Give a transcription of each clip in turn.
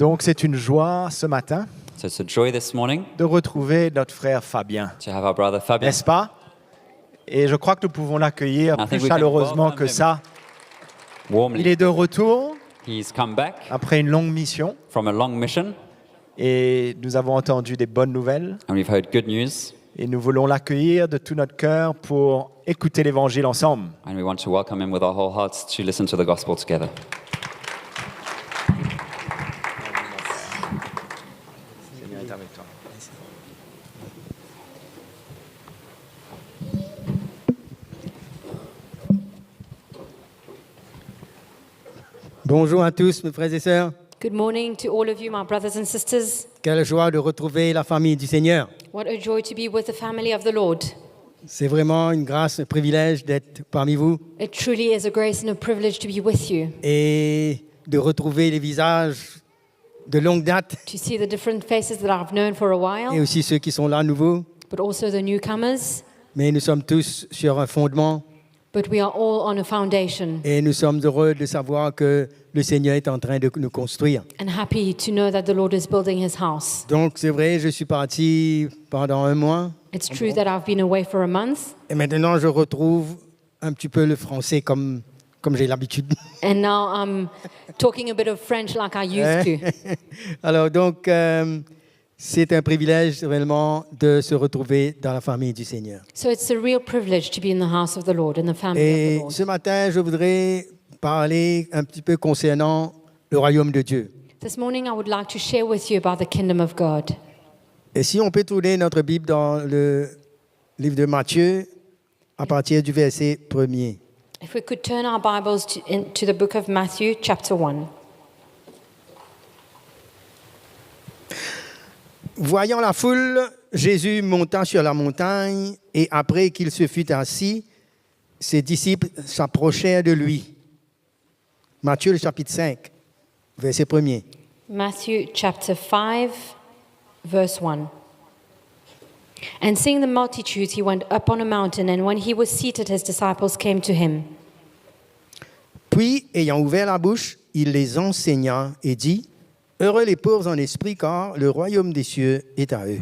Donc c'est une joie ce matin So it's a joy this morning de retrouver notre frère Fabien, to have our brother Fabien. n'est-ce pas? Et je crois que nous pouvons l'accueillir I plus think we can chaleureusement welcome que him. ça. Il Warmly. est de retour He's come back après une longue mission from a long mission, et nous avons entendu des bonnes nouvelles and we've heard good news, et nous voulons l'accueillir de tout notre cœur pour écouter l'évangile ensemble. and we want to welcome him with our whole hearts to listen to the gospel together. Seigneur est avec toi. Bonjour à tous, mes frères et sœurs. Good morning to all of you, my brothers and sisters. Quelle joie de retrouver la famille du Seigneur. What a joy to be with the family of the Lord. C'est vraiment une grâce, un privilège d'être parmi vous It truly is a grace and a privilege to be with you, et de retrouver les visages de longue date to see the different faces that I've known for a et while, aussi ceux qui sont là nouveaux. but also the newcomers. Mais nous sommes tous sur un fondement But we are all on a foundation, et nous sommes heureux de savoir que le Seigneur est en train de nous construire. and happy to know that the Lord is building his house. Donc c'est vrai, je suis parti pendant un mois It's true that I've been away for a month, et maintenant je retrouve un petit peu le français comme j'ai l'habitude. and now I'm talking a bit of French like I used to. Alors donc, c'est un privilège réellement de se retrouver dans la famille du Seigneur. So it's a real privilege to be in the house of the Lord, in the family Et of the Lord. ce matin, je voudrais parler un petit peu concernant le royaume de Dieu. This morning I would like to share with you about the kingdom of God. Et si on peut tourner notre Bible dans le livre de Matthieu, à partir du verset 1er. If we could turn our Bibles to the book of Matthew, chapter 1. Voyant la foule, Jésus monta sur la montagne et après qu'il se fut assis, ses disciples s'approchèrent de lui. Matthieu, le chapitre 5, verset 1er. Matthew chapter 5, verse 1. And seeing the multitudes, he went up on a mountain, and when he was seated, his disciples came to him. Puis, ayant ouvert la bouche, il les enseigna et dit, « Heureux les pauvres en esprit, car le royaume des cieux est à eux.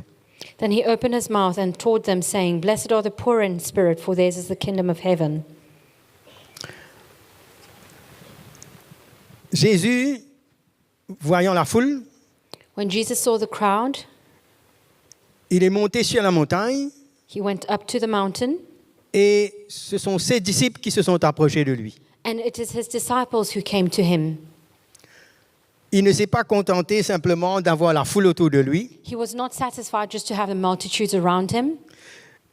Then he opened his mouth and taught them, saying, Blessed are the poor in spirit, for theirs is the kingdom of heaven. » Jésus, voyant la foule, When Jesus saw the crowd, il est monté sur la montagne he went up to the mountain, et ce sont ses disciples qui se sont approchés de lui. and it is his disciples who came to him. Il ne s'est pas contenté simplement d'avoir la foule autour de lui. He was not satisfied just to have the multitudes around him.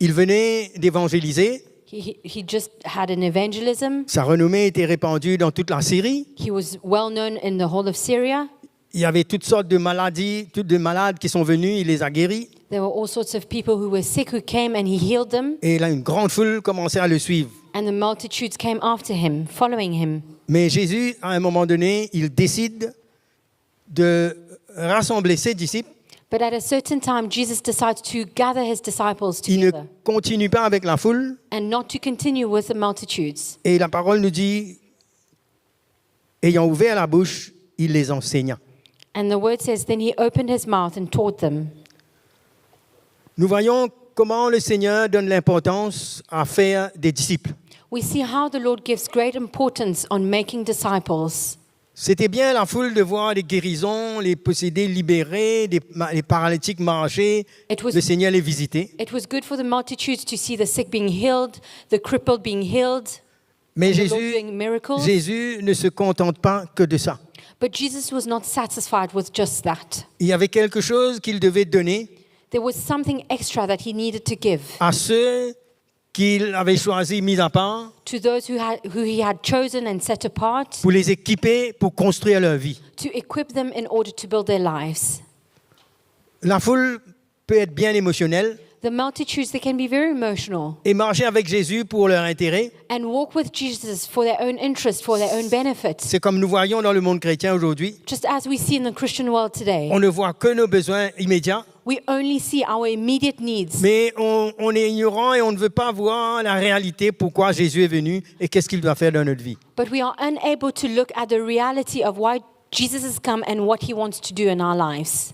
Il venait d'évangéliser. He just had an evangelism. Sa renommée était répandue dans toute la Syrie. He was well known in the whole of Syria. Il y avait toutes sortes de maladies, toutes de malades qui sont venus, il les a guéris. There were all sorts of people who were sick who came and he healed them. Et là, une grande foule commençait à le suivre. And the multitudes came after him, following him. Mais Jésus, à un moment donné, il décide de rassembler ses disciples. But at a certain time, Jesus decides to gather his disciples Il ne together continue pas avec la foule. and not to continue with the multitudes. Et la parole nous dit, ayant ouvert la bouche, il les enseigna. And the word says, then he opened his mouth and taught them. Nous voyons comment le Seigneur donne l'importance à faire des disciples. We see how the Lord gives great importance on making disciples. C'était bien la foule de voir les guérisons, les possédés libérés, les paralytiques marcher, It was- le Seigneur les visiter. It was good for the multitudes to see the sick being healed, the crippled being healed, Mais the Lord doing miracles. Jésus ne se contente pas que de ça. But Jesus was not satisfied with just that. Il y avait quelque chose qu'il devait donner There was something extra that he needed to give à ceux qu'il avait choisis, mis à part, to those who he had chosen and set apart pour les équiper, pour construire leur vie. to equip them in order to build their lives. La foule peut être bien émotionnelle The multitudes, they can be very emotional et marcher avec Jésus pour leur intérêt. and walk with Jesus for their own interest, for their own benefit. C'est comme nous voyons dans le monde chrétien aujourd'hui. Just as we see in the Christian world today, On ne voit que nos besoins immédiats, we only see our immediate needs. mais on est ignorant et on ne veut pas voir la réalité, pourquoi Jésus est venu et qu'est-ce qu'il doit faire dans notre vie. But we are unable to look at the reality of why Jesus has come and what he wants to do in our lives.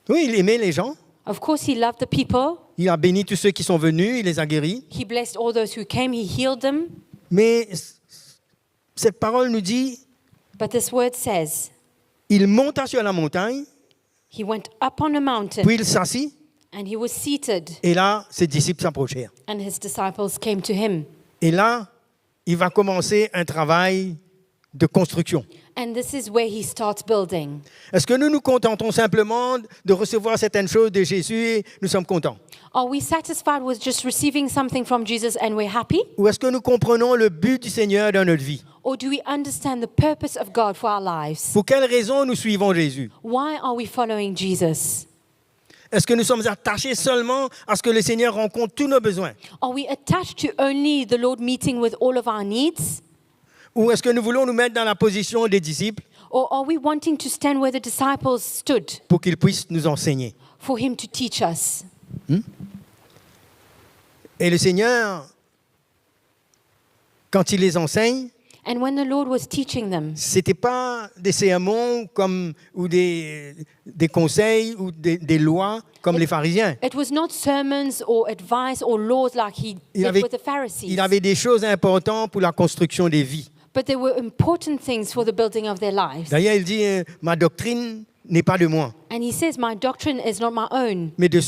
Oui, il aimait les gens. Of course, he loved the people. Il a béni tous ceux qui sont venus. Il les a guéris. He blessed all those who came. He healed them. Mais cette parole nous dit, But this word says, il monta sur la montagne, he went up on a mountain puis il s'assit. and he was seated, Et là, ses disciples s'approchèrent. and his disciples came to him. Et là, il va commencer un travail de construction. And this is where he starts building. Est-ce que nous nous contentons simplement de recevoir certaines choses de Jésus et nous sommes contents? Are we satisfied with just receiving something from Jesus and we're happy? Ou est-ce que nous comprenons le but du Seigneur dans notre vie? Or do we understand the purpose of God for our lives? Pour quelles raisons nous suivons Jésus? Why are we following Jesus? Est-ce que nous sommes attachés seulement à ce que le Seigneur rencontre tous nos besoins? Are we attached to only the Lord meeting with all of our needs? Ou est-ce que nous voulons nous mettre dans la position des disciples Or are we wanting to stand where the disciples stood pour qu'ils puissent nous enseigner? for him to teach us? Et le Seigneur, quand il les enseigne, And when the Lord was teaching them, ce n'était pas des sermons ou des conseils ou des lois comme les pharisiens. it was not sermons or advice or laws like he Il did avait, with the Pharisees. il avait des choses importantes pour la construction des vies. But there were important things for the building of their lives. D'ailleurs, il dit, ma doctrine n'est pas de moi, And he says, my doctrine is not my own, mais de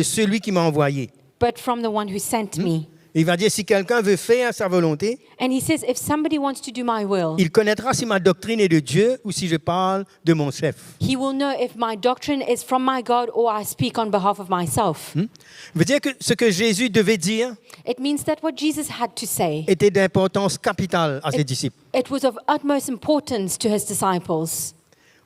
celui qui m'a envoyé. but from the one who sent me. Il va dire, si quelqu'un veut faire sa volonté, And he says, if somebody wants to do my will, il connaîtra si ma doctrine est de Dieu ou si je parle de mon chef. he will know if my doctrine is from my God or I speak on behalf of myself. Veut dire que ce que Jésus devait dire It means that what Jesus had to say, était d'importance capitale à ses disciples. it was of utmost importance to his disciples.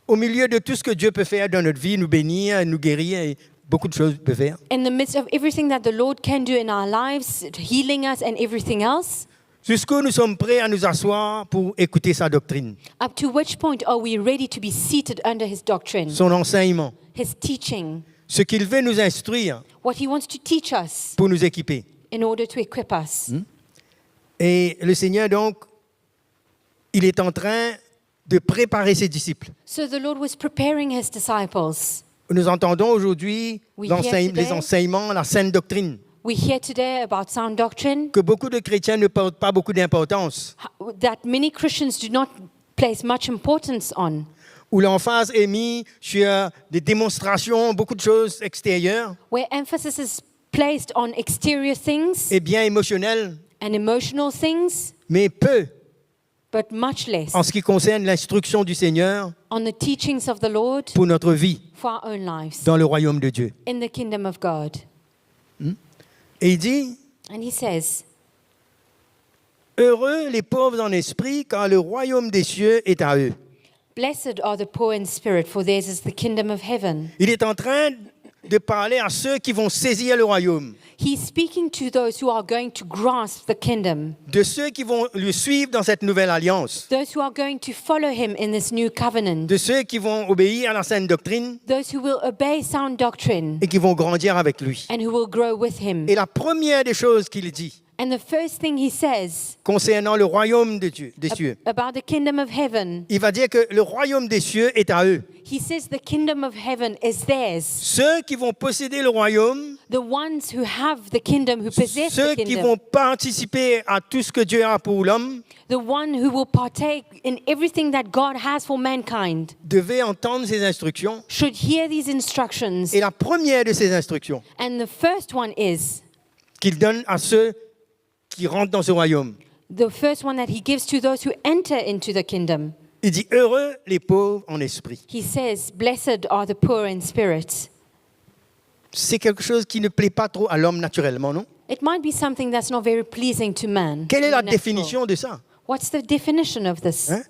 Au milieu de tout ce que Dieu peut faire dans notre vie, nous bénir, nous guérir, et beaucoup de choses peut faire. In the midst of everything that the Lord can do in our lives, healing us and everything else, Jusqu'où nous sommes prêts à nous asseoir pour écouter sa doctrine, up to which point are we ready to be seated under his doctrine, son enseignement, his teaching, ce qu'il veut nous instruire what he wants to teach us pour nous équiper. in order to equip us? Et le Seigneur, donc, il est en train de préparer ses disciples. So the Lord was preparing his disciples. Nous entendons aujourd'hui We hear les today- enseignements, la saine doctrine, We hear today about sound doctrine, que beaucoup de chrétiens ne portent pas beaucoup d'importance, that many Christians do not place much importance on, où l'emphase est mise sur des démonstrations, beaucoup de choses extérieures where emphasis is placed on exterior things et bien émotionnelles, and emotional things, mais peu but much less en ce qui concerne l'instruction du Seigneur on the teachings of the Lord pour notre vie for our own lives dans le royaume de Dieu. in the kingdom of God. Et il dit, And he says, heureux les pauvres en esprit, car le royaume des cieux est à eux. blessed are the poor in spirit, for theirs is the kingdom of heaven. Il est en train de parler à ceux qui vont saisir le royaume, He's speaking to those who are going to grasp the kingdom, de ceux qui vont le suivre dans cette nouvelle alliance, those who are going to follow him in this new covenant, de ceux qui vont obéir à la saine doctrine those who will obey sound doctrine et qui vont grandir avec lui. and who will grow with him. Et la première des choses qu'il dit And the first thing he says concernant le royaume de Dieu, des cieux, about the kingdom of heaven, il va dire que le royaume des cieux est à eux. he says the kingdom of heaven is theirs. Ceux qui vont posséder le royaume, The ones who have the kingdom, who possess ceux the qui kingdom, vont participer à tout ce que Dieu a pour l'homme, the one who will partake in everything that God has for mankind, devaient entendre ces instructions. should hear these instructions. Et la première de ces instructions And the first one is, qu'il donne à ceux qui rentrent dans ce royaume, the first one that he gives to those who enter into the kingdom. il dit heureux les pauvres en esprit. He says, blessed are the poor in spirit. C'est quelque chose qui ne plaît pas trop à l'homme naturellement, non? It might be something that's not very pleasing to man. Quelle est in la the natural. définition de ça? What's the definition of this? Hein?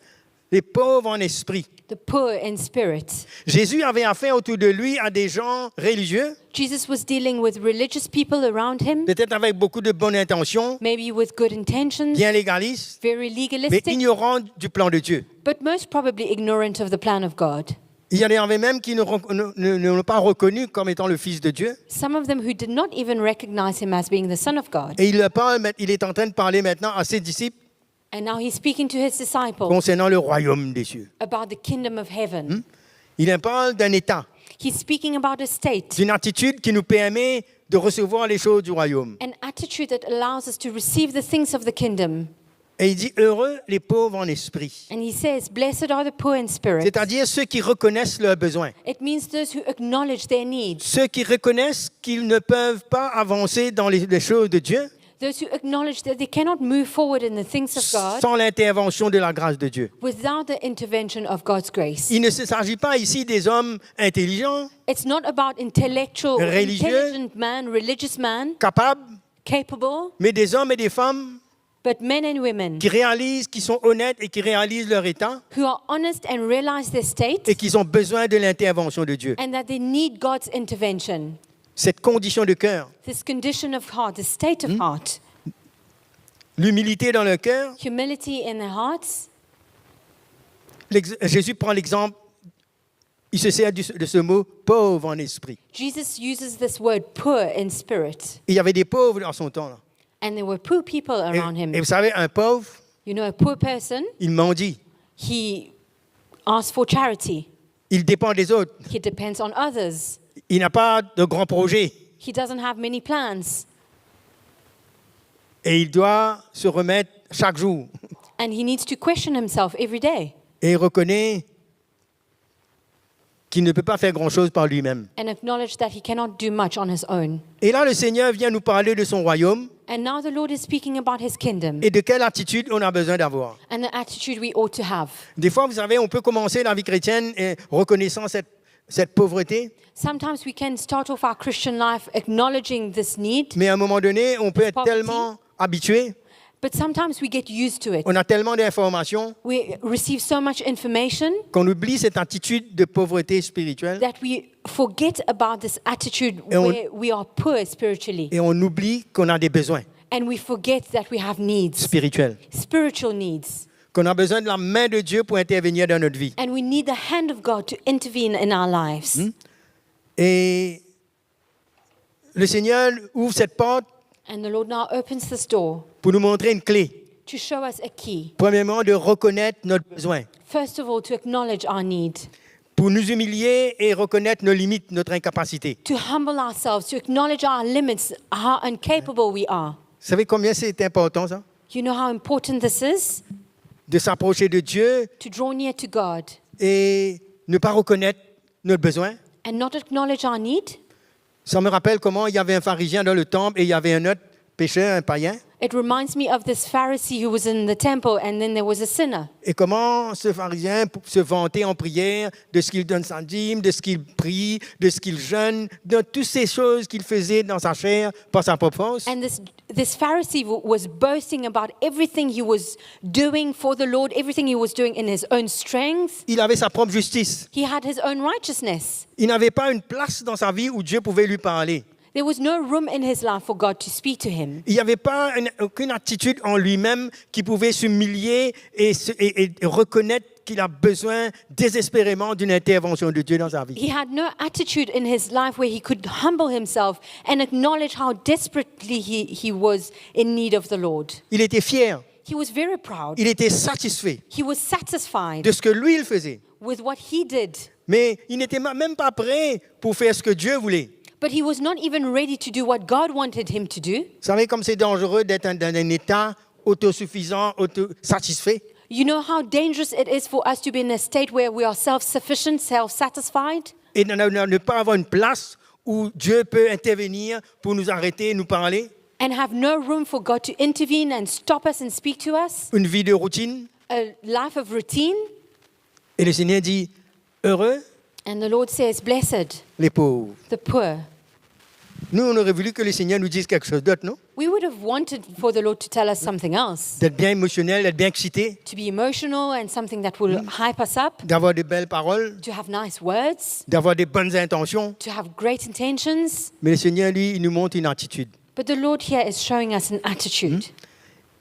Les pauvres en esprit. The poor in spirit. Jésus avait affaire autour de lui à des gens religieux, Jesus was dealing with religious people around him, peut-être avec beaucoup de bonnes intentions, maybe with good intentions, bien légalistes, very mais legalistic, ignorants du plan de Dieu. but most probably ignorant of the plan of God. Il y en avait même qui ne l'ont pas reconnu comme étant le Fils de Dieu. Some of them who did not even recognize him as being the Son of God. Et il est en train de parler maintenant à ses disciples And now he's speaking to his disciples concernant le royaume des cieux. about the kingdom of heaven. Il en parle d'un état, He's speaking about a state, d'une attitude qui nous permet de recevoir les choses du royaume. an attitude that allows us to receive the things of the kingdom. Et il dit, heureux les pauvres en esprit. And he says, blessed are the poor in spirit. C'est-à-dire ceux qui reconnaissent leurs besoins. It means those who acknowledge their needs, Ceux qui reconnaissent qu'ils ne peuvent pas avancer dans les choses de Dieu those who acknowledge that they cannot move forward in the things of God sans l'intervention de la grâce de Dieu. without the intervention of God's grace. Il ne s'agit pas ici des hommes intelligents, It's not about intellectual, Religieux. intelligent man, religious man, capables, capable, mais des hommes et des femmes but men and women qui réalisent, qui sont honnêtes et qui réalisent leur état who are honest and realize their state et qui ont besoin de l'intervention de Dieu. and that they need God's intervention. Cette condition de cœur, This condition of heart, this state of heart, l'humilité dans le cœur, humility in their hearts. Jésus prend l'exemple, il se sert de ce mot pauvre en esprit. Jesus uses this word poor in spirit. Il y avait des pauvres dans son temps. Là. And there were poor people Et, around him. et vous savez, un pauvre, You know, a poor person, il mendie, he asks for charity. il dépend des autres, He depends on others. il n'a pas de grands projets He doesn't have many plans. et il doit se remettre chaque jour. And he needs to question himself every day Et il reconnaît qu'il ne peut pas faire grand-chose par lui-même. and acknowledge that he cannot do much on his own. Et là, le Seigneur vient nous parler de son royaume And now the Lord is speaking about his kingdom et de quelle attitude on a besoin d'avoir. and the attitude we ought to have. Des fois, vous savez, on peut commencer la vie chrétienne reconnaissant cette pauvreté, Sometimes we can start off our Christian life acknowledging this need, mais à un moment donné, on peut être Poverty. tellement habitué, but sometimes we get used to it. on a tellement d'informations We receive so much information qu'on oublie cette attitude de pauvreté spirituelle that we forget about this attitude Et on- where we are poor spiritually. et on oublie qu'on a des besoins And we forget that we have needs, spirituels, spiritual needs. qu'on a besoin de la main de Dieu pour intervenir dans notre vie. And we need the hand of God to intervene in our lives. Et le Seigneur ouvre cette porte And the Lord now opens this door pour nous montrer une clé. to show us a key. Premièrement, de reconnaître notre besoin, First of all, to acknowledge our need, pour nous humilier et reconnaître nos limites, notre incapacité. to humble ourselves, to acknowledge our limits, how incapable we are. Vous savez combien c'est important, ça? You know how important this is? De s'approcher de Dieu To draw near to God et ne pas reconnaître nos besoins. and not acknowledge our need. Ça me rappelle comment il y avait un pharisien dans le temple et il y avait un autre pécheur, un païen. It reminds me of this Pharisee who was in the temple and then there was a sinner. Et comment ce pharisien se vantait en prière de ce qu'il donne sa dîme, de ce qu'il prie, de ce qu'il jeûne, de toutes ces choses qu'il faisait dans sa chair par sa propre force. And this Pharisee was boasting about everything he was doing for the Lord, everything he was doing in his own strength. Il avait sa propre justice. He had his own righteousness. Il n'avait pas une place dans sa vie où Dieu pouvait lui parler. There was no room in his life for God to speak to him. Il n'y avait pas aucune attitude en lui-même qui pouvait s'humilier et reconnaître qu'il a besoin désespérément d'une intervention de Dieu dans sa vie. He had no attitude in his life where he could humble himself and acknowledge how desperately he was in need of the Lord. Il était fier, He was very proud. il était satisfait He was satisfied de ce que lui, il faisait. with what he did. Mais il n'était même pas prêt pour faire ce que Dieu voulait. But he was not even ready to do what God wanted him to do. Vous savez comme c'est dangereux d'être dans un état autosuffisant, autosatisfait. You know how dangerous it is for us to be in a state where we are self-sufficient, self-satisfied, Et de ne pas avoir une place où Dieu peut intervenir pour nous arrêter, nous parler. and have no room for God to intervene and stop us and speak to us. Une vie de routine. A life of routine. Et le Seigneur dit, heureux And the Lord says, blessed, les pauvres. the poor. Nous, on aurait voulu que le Seigneur nous dise quelque chose d'autre, non? We would have wanted for the Lord to tell us something else, D'être bien émotionnel, d'être bien excité, to be emotional and something that will hype us up, d'avoir de belles paroles, to have nice words, d'avoir des bonnes intentions. to have great intentions. Mais le Seigneur, lui, il nous montre une attitude. But the Lord here is showing us an attitude.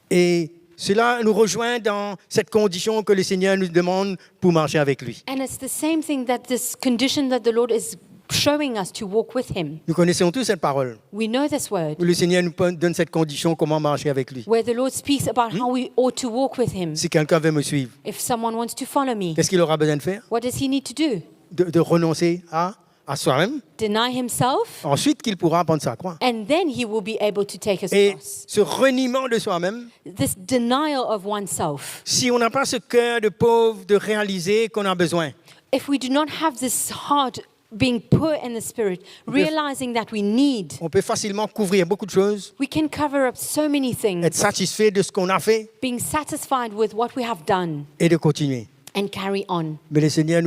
Et cela nous rejoint dans cette condition que le Seigneur nous demande pour marcher avec lui. And it's the same thing that this condition that the Lord is showing us to walk with Him. Nous connaissons tous cette parole, We know this word, où le Seigneur nous donne cette condition, comment marcher avec lui. where the Lord speaks about how we ought to walk with Him. Si quelqu'un veut me suivre, If someone wants to follow me, qu'est-ce qu'il aura besoin de faire? what does he need to do? De renoncer à soi-même. Deny himself, Ensuite, qu'il pourra prendre sa croix. and then he will be able to take his Et cross. ce reniement de soi-même, This denial of oneself. si on n'a pas ce cœur de pauvre de réaliser qu'on a besoin, If we do not have this heart being poor in the spirit, realizing that we need, on peut facilement couvrir beaucoup de choses, we can cover up so many things, être satisfait de ce qu'on a fait being satisfied with what we have done et de continuer. and carry on. Mais le Seigneur,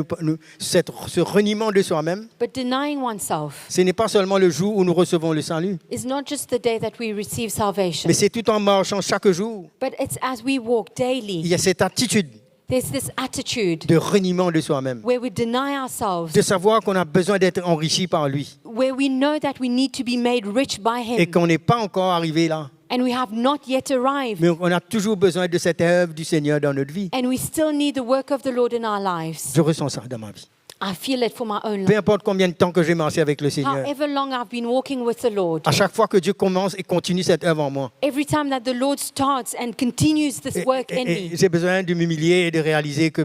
ce reniement de soi-même, But denying oneself ce n'est pas seulement le jour où nous recevons le salut, is not just the day that we receive salvation, mais c'est tout en marchant chaque jour. but it's as we walk Il daily. y a cette attitude There's this attitude de reniement de soi-même, where we deny ourselves, de savoir qu'on a besoin d'être enrichi par lui where we know that we need to be made rich by et Him, qu'on n'est pas encore arrivé là. and we have not yet arrived, Mais on a toujours besoin de cette œuvre du Seigneur dans notre vie. and we still need the work of the Lord in our lives. Je ressens ça dans ma vie. I feel it for my own Peu life. importe combien de temps que j'ai marché avec le Seigneur, However long I've been walking with the Lord, à chaque fois que Dieu commence et continue cette œuvre en moi, every time that the Lord starts and continues this work in me, j'ai besoin de m'humilier et de réaliser que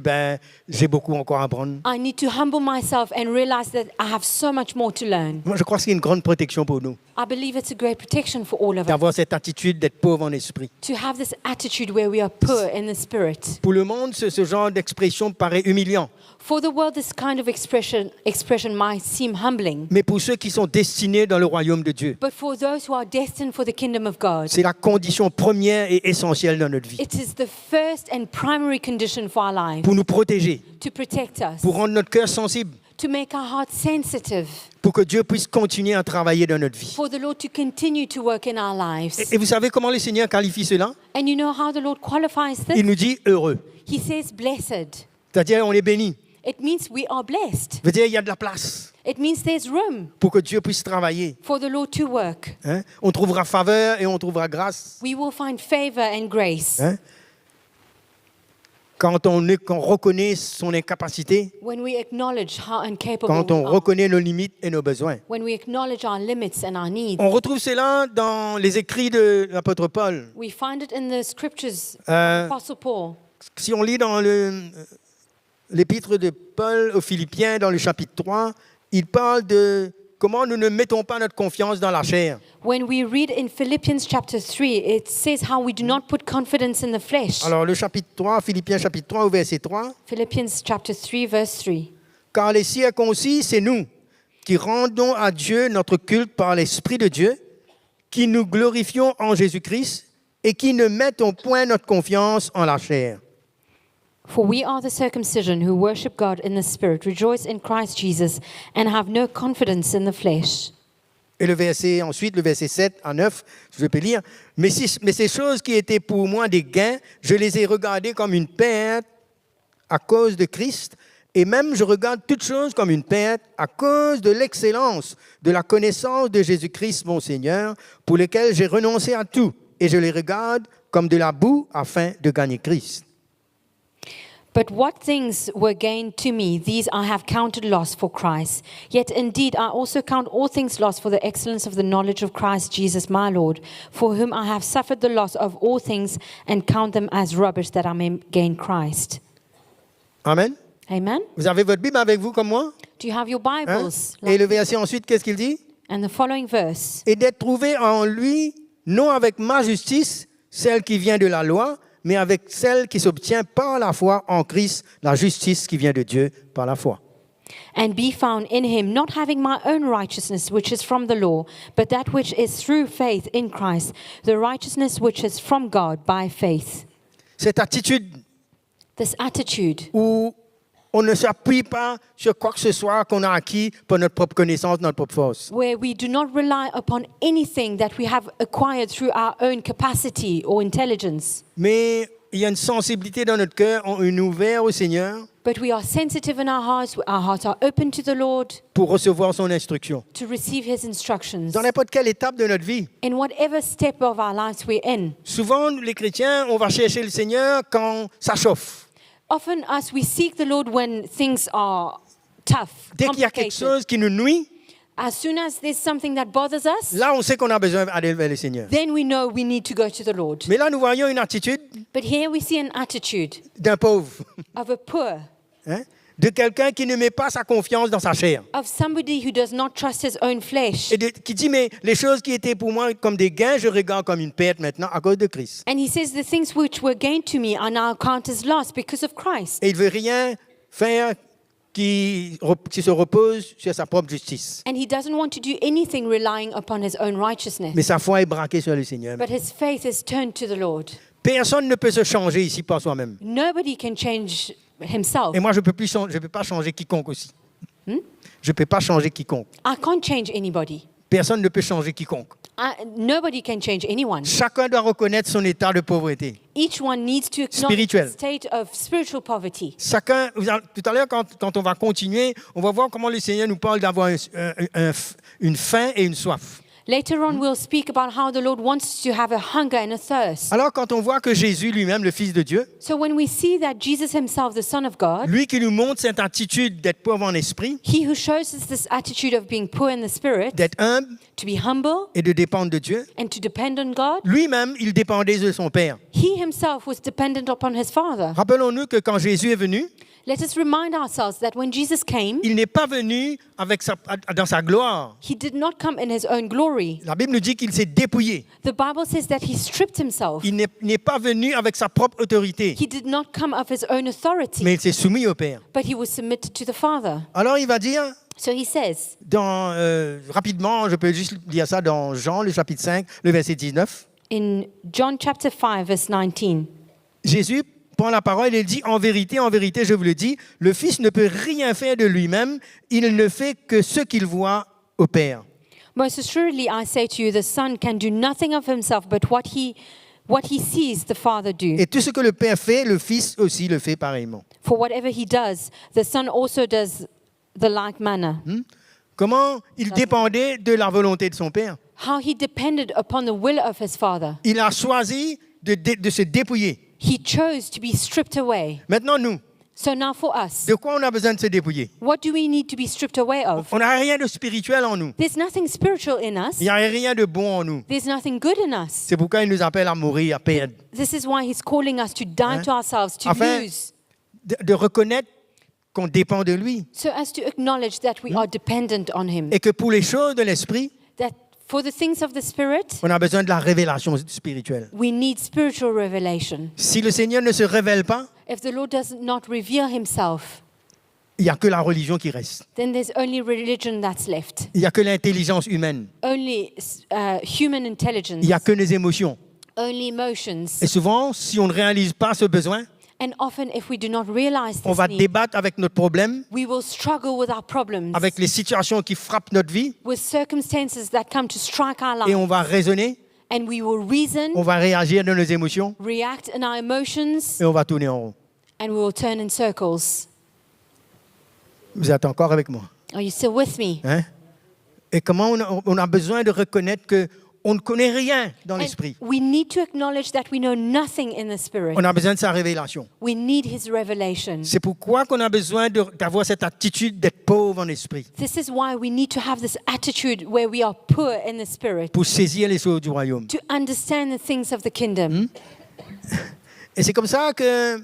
j'ai beaucoup encore à apprendre. I need to humble myself and realize that I have so much more to learn. Moi, je crois que c'est une grande protection pour nous, I believe it's a great protection for all of us d'avoir cette attitude d'être pauvre en esprit. to have this attitude where we are poor in the spirit. Pour le monde, ce genre d'expression paraît humiliant. For the world, this kind of expression might seem humbling, Mais pour ceux qui sont destinés dans le royaume de Dieu, but for those who are destined for the kingdom of God, c'est la condition première et essentielle dans notre vie. it is the first and primary condition for our lives Pour nous protéger, to protect us, pour rendre notre cœur sensible, to make our hearts sensitive, pour que Dieu puisse continuer à travailler dans notre vie. for the Lord to continue to work in our lives. Et vous savez comment le Seigneur qualifie cela? And you know how the Lord qualifies Il this? nous dit heureux. He says, blessed. C'est-à-dire on est béni. It means we are blessed. Ça veut dire il y a de la place It means there's room pour que Dieu puisse travailler. for the Lord to work. Hein? On trouvera faveur et on trouvera grâce. We will find favor and grace Hein? Quand on reconnaît son incapacité, when we acknowledge how incapable quand we on are, reconnaît nos limites et nos besoins. when we acknowledge our limits and our needs. On retrouve cela dans les écrits de l'apôtre Paul. We find it in the scriptures. Euh, Apostle Paul. Si on lit dans l'épître de Paul aux Philippiens, dans le chapitre 3, il parle de comment nous ne mettons pas notre confiance dans la chair. When we read in Philippians chapter 3, it says how we do not put confidence in the flesh. Alors le chapitre 3, Philippiens chapitre 3 au verset 3, Philippians chapter 3, verse 3. car les circoncis, c'est nous qui rendons à Dieu notre culte par l'Esprit de Dieu, qui nous glorifions en Jésus-Christ et qui ne mettons point notre confiance en la chair. For we are the circumcision who worship God in the Spirit, rejoice in Christ Jesus, and have no confidence in the flesh. Et ensuite, le verset 7 à 9, je peux lire. Mais ces choses qui étaient pour moi des gains, je les ai regardées comme une perte à cause de Christ. Et même je regarde toutes choses comme une perte à cause de l'excellence de la connaissance de Jésus-Christ, mon Seigneur, pour lequel j'ai renoncé à tout. Et je les regarde comme de la boue afin de gagner Christ. But what things were gained to me, these I have counted loss for Christ. Yet indeed I also count all things lost for the excellence of the knowledge of Christ Jesus my Lord, for whom I have suffered the loss of all things and count them as rubbish that I may gain Christ. Amen. Amen? Vous avez votre Bible avec vous comme moi? Do you have your Hein? Bibles? Et le verset ensuite, qu'est-ce qu'il dit? And the following verse. Et d'être trouvé en lui, non avec ma justice, celle qui vient de la loi, mais avec celle qui s'obtient par la foi en Christ, la justice qui vient de Dieu par la foi. And be found in him, not having my own righteousness, which is from the law, but that which is through faith in Christ, the righteousness which is from God by faith. Cette attitude This attitude où on ne s'appuie pas sur quoi que ce soit qu'on a acquis par notre propre connaissance, notre propre force. where we do not rely upon anything that we have acquired through our own capacity or intelligence, Mais il y a une sensibilité dans notre cœur, on est ouvert au Seigneur but we are sensitive in our hearts are open to the Lord pour recevoir son instruction. to receive his instructions Dans n'importe quelle étape de notre vie. in whatever step of our lives we're in. Souvent, nous, les chrétiens, on va chercher le Seigneur quand ça chauffe. Often us, we seek the Lord when things are tough, Dès qu'il y a quelque complicated. chose qui nous nuit, As soon as there's something that bothers us, là, on sait qu'on a besoin d'aller vers le Seigneur. then we know we need to go to the Lord. Mais là, nous voyons une attitude But here we see an attitude d'un pauvre, of a poor, hein, de quelqu'un qui ne met pas sa confiance dans sa chair. of somebody who does not trust his own flesh. Et qui dit, mais les choses qui étaient pour moi comme des gains, je regarde comme une perte maintenant à cause de Christ. And he says, the things which were gained to me are now counted as loss because of Christ. Et il ne veut rien faire qui se repose sur sa propre justice. And he doesn't want to do anything relying upon his own righteousness. Mais sa foi est braquée sur le Seigneur. But his faith is turned to the Lord. Personne ne peut se changer ici par soi-même. Nobody can change himself. Et moi, je ne peux pas changer quiconque aussi. Je ne peux pas changer quiconque. I can't change anybody. Personne ne peut changer quiconque. Nobody can change anyone. Chacun doit reconnaître son état de pauvreté. Each one needs to acknowledge Spirituel. the state of spiritual poverty. Chacun, tout à l'heure, quand on va continuer, on va voir comment le Seigneur nous parle d'avoir une faim et une soif. Later on, we'll speak about how the Lord wants to have a hunger and a thirst. Alors, quand on voit que Jésus lui-même, le Fils de Dieu, So when we see that Jesus himself, the Son of God, lui qui nous montre cette attitude d'être pauvre en esprit, he who shows us this attitude of being poor in the spirit, d'être humble to be humble et de dépendre de Dieu, and to depend on God, lui-même, il dépendait de son Père. he himself was dependent upon his Father. Rappelons-nous que quand Jésus est venu, Let us remind ourselves that when Jesus came, il n'est pas venu dans sa gloire. he did not come in his own glory. La Bible nous dit qu'il s'est dépouillé. The Bible says that he stripped himself. Il n'est pas venu avec sa propre autorité, He did not come of his own authority, mais il s'est soumis au Père. but he was submitted to the Father. Alors il va dire, So he says, rapidement, je peux juste dire ça dans Jean, le chapitre 5, le verset 19. in John chapter 5, verse 19, Jésus prend la parole et il dit, en vérité, je vous le dis, le Fils ne peut rien faire de lui-même, il ne fait que ce qu'il voit au Père. most assuredly I say to you, the Son can do nothing of himself but what he sees the Father do. Et tout ce que le Père fait, le Fils aussi le fait pareillement. For whatever he does, the Son also does the like manner. Comment il dépendait de la volonté de son Père. How he depended upon the will of his Father. Il a choisi de se dépouiller. He chose to be stripped away. Maintenant, nous, So now for us, de quoi on a besoin de se dépouiller? what do we need to be stripped away of? On n'a rien de spirituel en nous. There's nothing spiritual in us. Il n'y a rien de bon en nous. There's nothing good in us. C'est pourquoi il nous appelle à mourir, à perdre. This is why he's calling us to die to ourselves, to Afin lose, de reconnaître qu'on dépend de lui. so as to acknowledge that we are dependent on him. Et que pour les choses de l'esprit, That for the things of the Spirit, on a besoin de la révélation spirituelle. we need spiritual revelation. Si le Seigneur ne se révèle pas, If the Lord does not reveal himself, il n'y a que la religion qui reste. then there's only religion that's left. Il n'y a que l'intelligence humaine. Only human intelligence. Il n'y a que nos émotions. Only emotions. Et souvent, si on ne réalise pas ce besoin, And often if we do not realize on this va need, débattre avec notre problème, we will struggle with our problems, avec les situations qui frappent notre vie, with circumstances that come to strike our et life. on va raisonner, And we will reason, on va réagir dans nos émotions, react in our emotions, et on va tourner en rond. and we will turn in circles. Vous êtes encore avec moi, Are you still with me? hein? Et comment on a besoin de reconnaître qu'on ne connaît rien dans And l'esprit. we need to acknowledge that we know nothing in the Spirit. On a besoin de sa révélation. We need His revelation. C'est pourquoi qu'on a besoin d'avoir cette attitude d'être pauvre en esprit, This is why we need to have this attitude where we are poor in the Spirit, pour saisir les choses du royaume. to understand the things of the kingdom. Et c'est comme ça que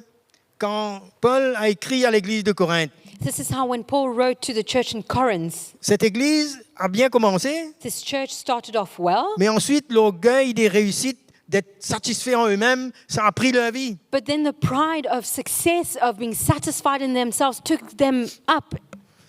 quand Paul a écrit à l'église de Corinthe, This is how when Paul wrote to the church in Corinth, cette église a bien commencé, this church started off well, mais ensuite l'orgueil des réussites, d'être satisfaits en eux-mêmes, ça a pris leur vie. but then the pride of success, of being satisfied in themselves, took them up.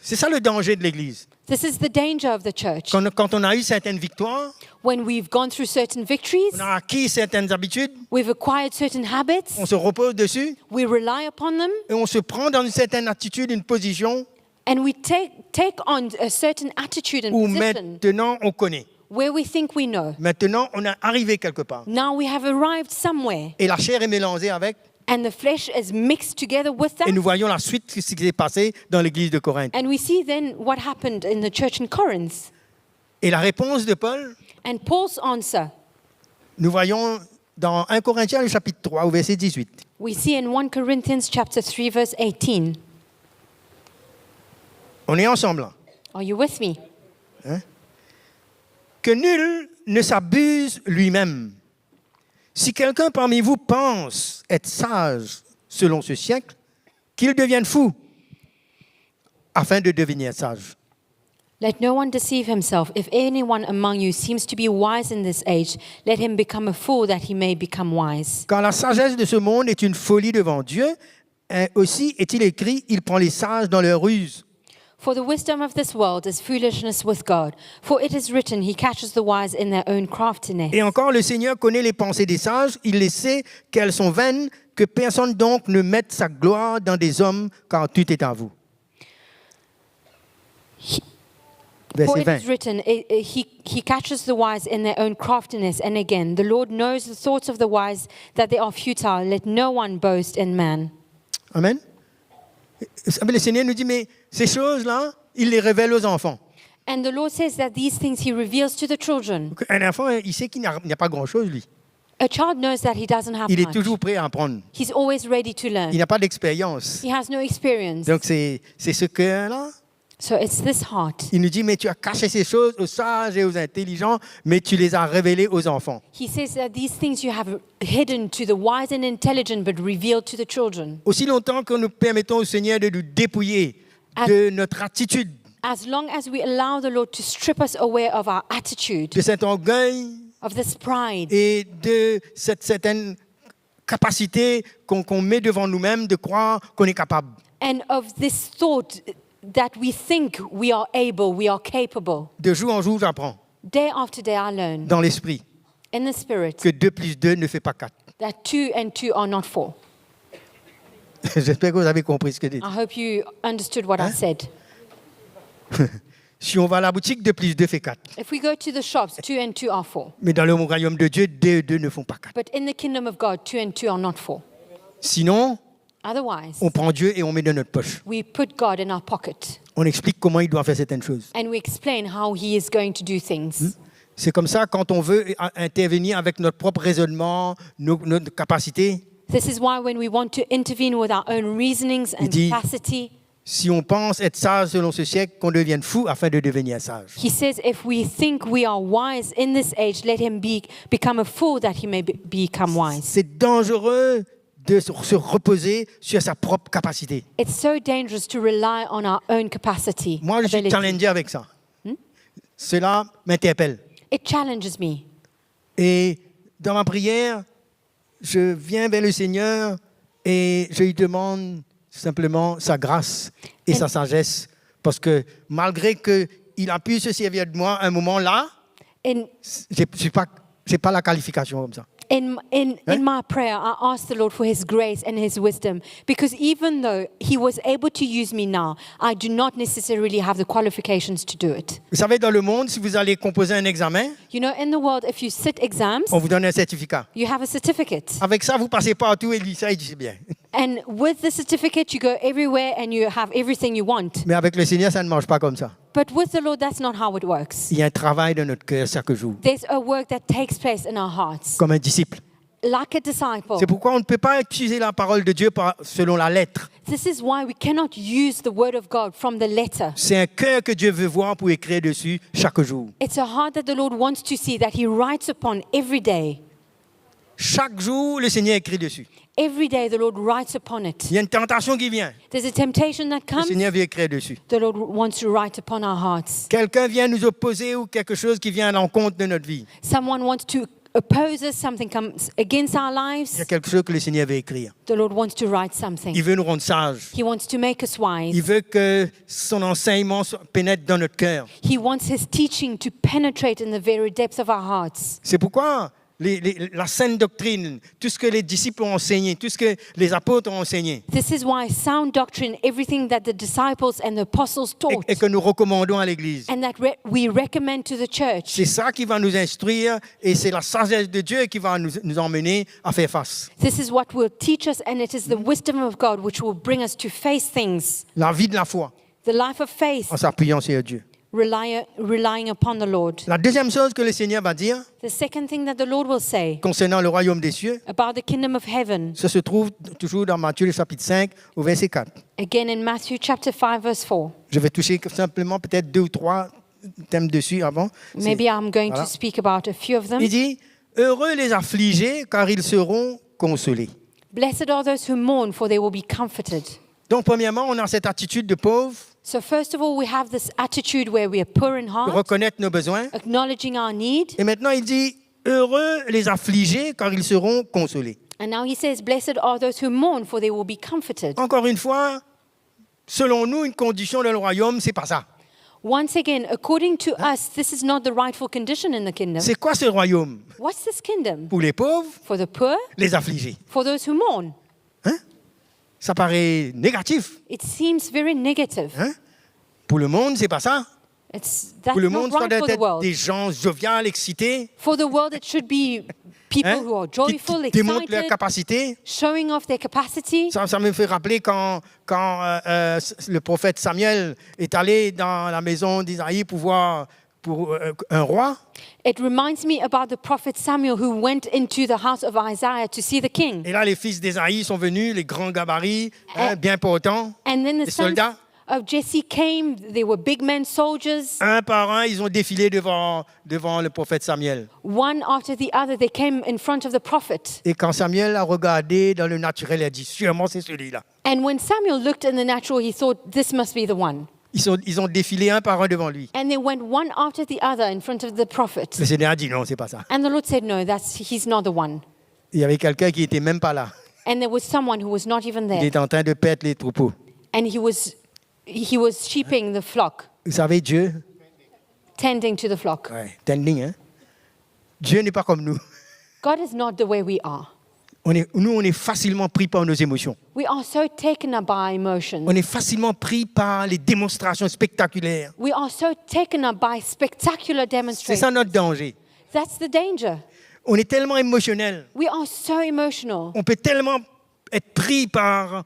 C'est ça le danger de l'église. This is the danger of the church. Quand on a eu certaines victoires, When we've gone through certain victories, on a acquis certaines habitudes, we've acquired certain habits, on se repose dessus we rely upon them, et on se prend dans une certaine attitude, une position and we take on a certain attitude and où position maintenant on connaît. where we think we know. Maintenant, on est arrivé quelque part. Now we have arrived somewhere, Et la chair est mélangée avec, and the flesh is mixed together with et that. nous voyons la suite de ce qui s'est passé dans l'église de Corinthe. And we see then what happened in the church in Corinth. Et la réponse de Paul, And Paul's answer, nous voyons dans 1 Corinthiens, le chapitre 3, au verset 18. we see in 1 Corinthians chapter 3, verse 18. On est ensemble là. Are you with me? Que nul ne s'abuse lui-même. Si quelqu'un parmi vous pense être sage selon ce siècle, qu'il devienne fou afin de devenir sage. Let no one deceive himself. If anyone among you seems to be wise in this age, let him become a fool that he may become wise. Car la sagesse de ce monde est une folie devant Dieu, aussi est-il écrit, il prend les sages dans leur ruse. For the wisdom of this world is foolishness with God. For it is written, he catches the wise in their own craftiness. Et encore, le Seigneur connaît les pensées des sages, il les sait qu'elles sont vaines, que personne donc ne mette sa gloire dans des hommes, car tout est à vous. For Verset it 20. is written, he catches the wise in their own craftiness. And again, the Lord knows the thoughts of the wise, that they are futile. Let no one boast in man. Amen. Vous savez, le Seigneur nous dit, mais ces choses-là, il les révèle aux enfants. And the Lord says that these things he reveals to the children. Un enfant, il sait qu'il n'y a pas grand-chose, lui. A child knows that he doesn't have Il est much. toujours prêt à apprendre. He's always ready to Il learn. n'a pas d'expérience. He has no experience. Donc, c'est ce cœur-là. So it's this heart. Il nous dit, mais tu as caché ces choses aux sages et aux intelligents, mais tu les as révélées aux enfants. He says that these things you have hidden to the wise and intelligent, but revealed to the children. Aussi longtemps que nous permettons au Seigneur de nous dépouiller de notre attitude, As long as we allow the Lord to strip us away of our attitude, de cet orgueil of this pride, et de cette certaine capacité qu'on met devant nous-mêmes de croire qu'on est capable. and of this thought that we think we are able, we are capable. De jour en jour, j'apprends Day after day, I learn dans l'esprit in the Spirit que 2 plus 2 ne fait pas 4. that 2 and 2 are not 4. J'espère que vous avez compris ce que je dis. I hope you understood what I said. Si on va à la boutique, 2 plus 2 fait 4. If we go to the shops, 2 and 2 are 4. Mais dans le royaume de Dieu, 2 et 2 ne font pas 4. But in the kingdom of God, 2 and 2 are not 4. Sinon, Otherwise, on prend Dieu et on met dans notre poche. we put God in our pocket On explique comment il doit faire certaines choses. and we explain how he is going to do things. C'est comme ça quand on veut intervenir avec notre propre raisonnement, notre capacité. This is why when we want to intervene with our own reasonings and dit- capacity, Si on pense être sage selon ce siècle, qu'on devienne fou afin de devenir sage. he says, if we think we are wise in this age, let him become a fool that he may become wise. C'est dangereux de se reposer sur sa propre capacité. It's so dangerous to rely on our own capacity. Moi, je suis ability. challengé avec ça. Cela m'interpelle. It challenges me. Et dans ma prière, je viens vers le Seigneur et je lui demande simplement sa grâce et sa sagesse. Parce que malgré qu'il a pu se servir de moi à un moment là, In je n'ai pas la qualification comme ça. In my prayer, I asked the Lord for his grace and his wisdom, because even though he was able to use me now, I do not necessarily have the qualifications to do it. Vous savez, dans le monde, si vous allez composer un examen, You know, in the world, if you sit exams, on vous donne un certificat. you have a certificate. Avec ça, vous passez partout et il dit ça, il dit c'est bien. And with the certificate, you go everywhere and you have everything you want. Mais avec le Seigneur, ça ne marche pas comme ça. But with the Lord, that's not how it works. Il y a un travail dans notre cœur chaque jour, There's a work that takes place in our hearts, comme un disciple. like a disciple. C'est pourquoi on ne peut pas utiliser la parole de Dieu selon la lettre. This is why we cannot use the word of God from the letter. C'est un cœur que Dieu veut voir pour écrire dessus chaque jour. It's a heart that the Lord wants to see, that he writes upon every day. Chaque jour, le Seigneur écrit dessus. Every day the Lord writes upon it. Il y a une tentation qui vient. There's a temptation that Le comes. Seigneur veut écrire dessus. The Lord wants to write upon our hearts. Quelqu'un vient nous opposer ou quelque chose qui vient à l'encontre de notre vie. Someone wants to oppose us, something comes against our Il y a lives. quelque chose que le Seigneur veut écrire. The Lord wants to write Il something. veut nous rendre sages. He wants to make us Il wise. veut que son enseignement pénètre dans notre cœur. He wants his teaching to penetrate in the very depths of our hearts. C'est pourquoi la saine doctrine, tout ce que les disciples ont enseigné, tout ce que les apôtres ont enseigné, This is why sound doctrine, everything that the disciples and the apostles taught, et que nous recommandons à l'Église, and that we recommend to the church, c'est ça qui va nous instruire et c'est la sagesse de Dieu qui va nous emmener à faire face. this is what will teach us, and it is the wisdom of God which will bring us to face things. La vie de la foi, The life of faith, en s'appuyant sur Dieu. relying upon the Lord. La deuxième chose que le Seigneur va dire The second thing that the Lord will say concernant le royaume des cieux, about the kingdom of heaven, ça se trouve toujours dans Matthieu le chapitre 5 au verset 4. again in Matthew chapter 5 verse 4. Je vais toucher simplement peut-être 2 ou 3 thèmes dessus avant. Maybe I'm going voilà. to speak about a few of them. Il dit, heureux les affligés, car ils seront consolés. Blessed are those who mourn, for they will be comforted. Donc, premièrement, on a cette attitude de pauvre, So first of all, we have this attitude where we are poor in de heart, reconnaître nos besoins. acknowledging our need. Et maintenant, il dit, heureux les affligés, car ils seront consolés. And now he says, blessed are those who mourn, for they will be comforted. Encore une fois, selon nous, une condition dans le royaume, c'est pas ça. Once again, according to us, this is not the rightful condition in the kingdom. C'est quoi ce royaume? What's this kingdom? Pour les pauvres, For the poor, les affligés. for those who mourn. Hein? Ça paraît négatif. It seems very negative. Hein? Pour le monde, c'est pas ça. That's Pour le not monde, ça right doit for the être world. des gens joviaux, excités, For the world, it should be people hein? who are qui joyful, démontrent leur excited, capacité. showing off their capacity. Ça me fait rappeler quand le prophète Samuel est allé dans la maison d'Isaïe pour voir un roi. It reminds me about the prophet Samuel who went into the house of Isaiah to see the king. Et là, les fils d'Isaïe sont venus, les grands gabarits, hein, bien portants, And then the les sons soldats. of Jesse came. They were big men, soldiers. Un par un, ils ont défilé devant le prophète Samuel. One after the other, they came in front of the prophet. Et quand Samuel a regardé dans le naturel, il a dit, sûrement c'est celui-là. And when Samuel looked in the natural, he thought, this must be the one. Ils ont défilé un par un devant lui. And they went one after the other in front of the prophet. Le Seigneur a dit, non, c'est pas ça. And the Lord said, no, he's not the one. Il y avait quelqu'un qui n'était même pas là. And there was someone who was not even Il there. était en train de perdre les troupeaux. And he was sheeping the flock, Vous savez, Dieu, tending to the flock. ouais, tending, hein? Dieu n'est pas comme nous. God is not the way we are. Nous, on est facilement pris par nos émotions. We are so taken up by emotions. On est facilement pris par les démonstrations spectaculaires. We are so taken up by spectacular C'est ça demonstrations. notre danger. That's the danger. On est tellement émotionnel. We are so emotional. On peut tellement être pris par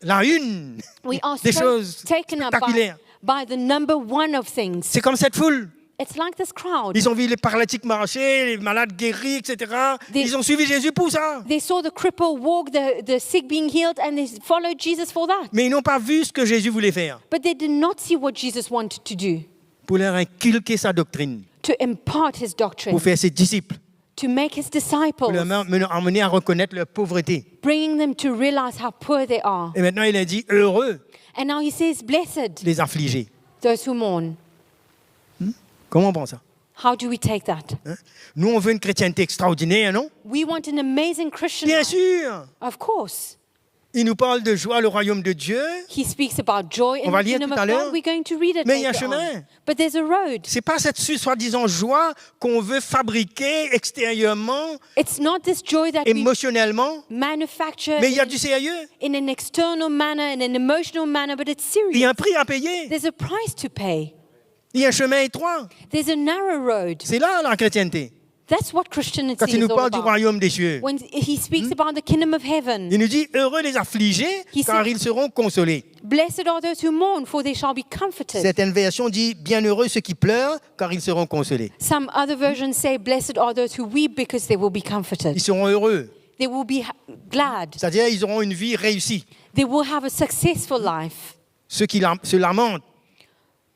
la une We are des so choses taken up spectaculaires. by the number one of things. C'est comme cette foule. It's like this crowd. Ils ont vu les paralytiques marcher, les malades guéris, etc. Des- Ils ont suivi Jésus pour ça. They saw the cripple walk, the sick being healed, and they followed Jesus for that. Mais ils n'ont pas vu ce que Jésus voulait faire But they did not see what Jesus wanted to do, pour leur inculquer sa doctrine, to impart his doctrine, pour faire ses disciples, to make his pour disciples, leur amener à reconnaître leur pauvreté. bringing them to realize how poor they are. Et maintenant, il a dit heureux And now he says, blessed les affligés. those who mourn. Comment on pense ça? How do we take that? Hein? Nous, on veut une chrétienté extraordinaire, non? We want an amazing Christian Bien life. sûr. Of course. Il nous parle de joie, le royaume de Dieu. He speaks about joy On in va the lire kingdom tout à of l'heure. God. We're going to read it Mais il y a un later on. chemin. But there's a road. C'est pas cette soi-disant joie qu'on veut fabriquer extérieurement, It's not this joy that we émotionnellement, manufacture mais il y a du sérieux. in an external manner, in an emotional manner, but it's Il y a serious. un prix à payer. There's a price to pay. Il y a un chemin étroit. There's a narrow road. C'est là la chrétienté. That's what Christianity Quand il is nous all parle du about. royaume des cieux, When he speaks about the kingdom of heaven, il nous dit heureux les affligés, He car said- ils seront consolés. blessed are those who mourn, for they shall be comforted. Certaines versions disent bienheureux ceux qui pleurent, car ils seront consolés. Some other versions say, blessed are those who weep, because they will be comforted. Ils seront heureux, They will be glad. c'est-à-dire ils auront une vie réussie. They will have a successful life. Ceux qui se lamentent,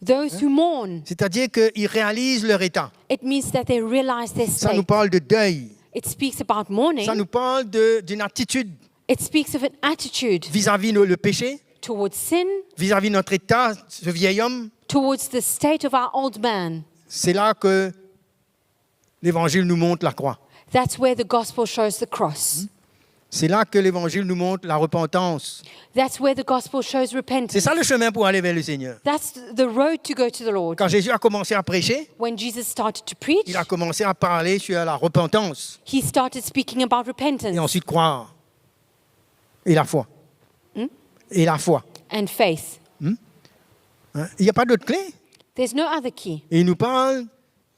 Those who mourn, c'est-à-dire qu'ils réalisent leur état. it means that they realize their Ça nous state. parle de deuil. It speaks about mourning. Ça nous parle d'une attitude It speaks of an attitude vis-à-vis le péché, towards sin, vis-à-vis notre état, ce vieil homme. towards the state of our old man. C'est là que l'Évangile nous montre la croix. That's where the gospel shows the cross. C'est là que l'Évangile nous montre la repentance. That's where the gospel shows C'est repentance. ça le chemin pour aller vers le Seigneur. That's the road to go to the Lord. Quand Jésus a commencé à prêcher, When Jesus started to preach, il a commencé à parler sur la repentance he started speaking about repentance et ensuite croire. Et la foi. Et la foi. and faith. Hein? Il n'y a pas d'autre clé. There's no other key. Et il nous parle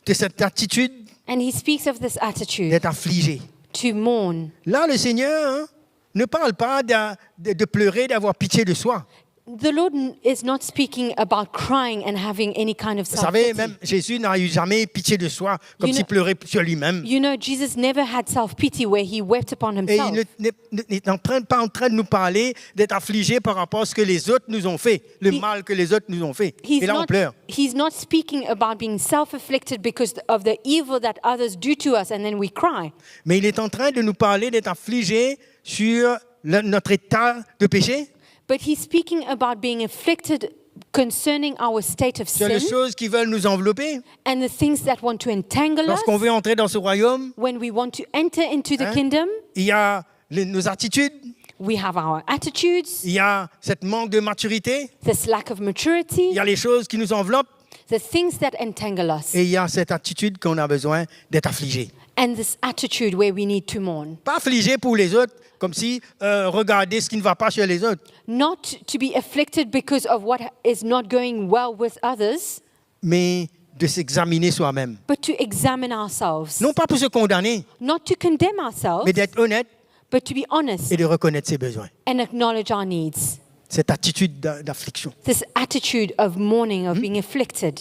de cette attitude And he speaks of this attitude d'être affligé. to mourn. Là, le Seigneur ne parle pas de pleurer, d'avoir pitié de soi. The Lord is not speaking about crying and having any kind of Vous savez, self-pity. même Jésus n'a eu jamais pitié de soi, comme You s'il know- pleurait sur lui-même. You know, Jesus never had self-pity where he wept upon Et il himself. n'est pas en train de nous parler d'être affligé par rapport à ce que les autres nous ont fait, le mal que les autres nous ont fait. Et là, on pleure. He's not speaking about being self-afflicted because of the evil that others do to us and then we cry. Mais il est en train de nous parler d'être affligé sur notre état de péché, But he's speaking about being afflicted concerning our state of sur les sin choses qui veulent nous envelopper. and the things that want to entangle us. Lorsqu'on veut entrer dans ce royaume, When we want to enter into the Hein? kingdom, il y a nos attitudes, we have our attitudes, il y a cette manque de maturité, this lack of il maturity, y a les choses qui nous enveloppent, the things that entangle us, et il y a cette attitude qu'on a besoin d'être affligé. and this attitude where we need to mourn. Pas affligé pour les autres, comme si regarder ce qui ne va pas chez les autres, Not to be afflicted because of what is not going well with others, mais de s'examiner soi-même. but to examine ourselves. Non pas pour se condamner, Not to condemn ourselves, mais d'être honnête but to be honest et de reconnaître ses besoins. and acknowledge our needs. Cette attitude d'affliction. This attitude of mourning, of being afflicted.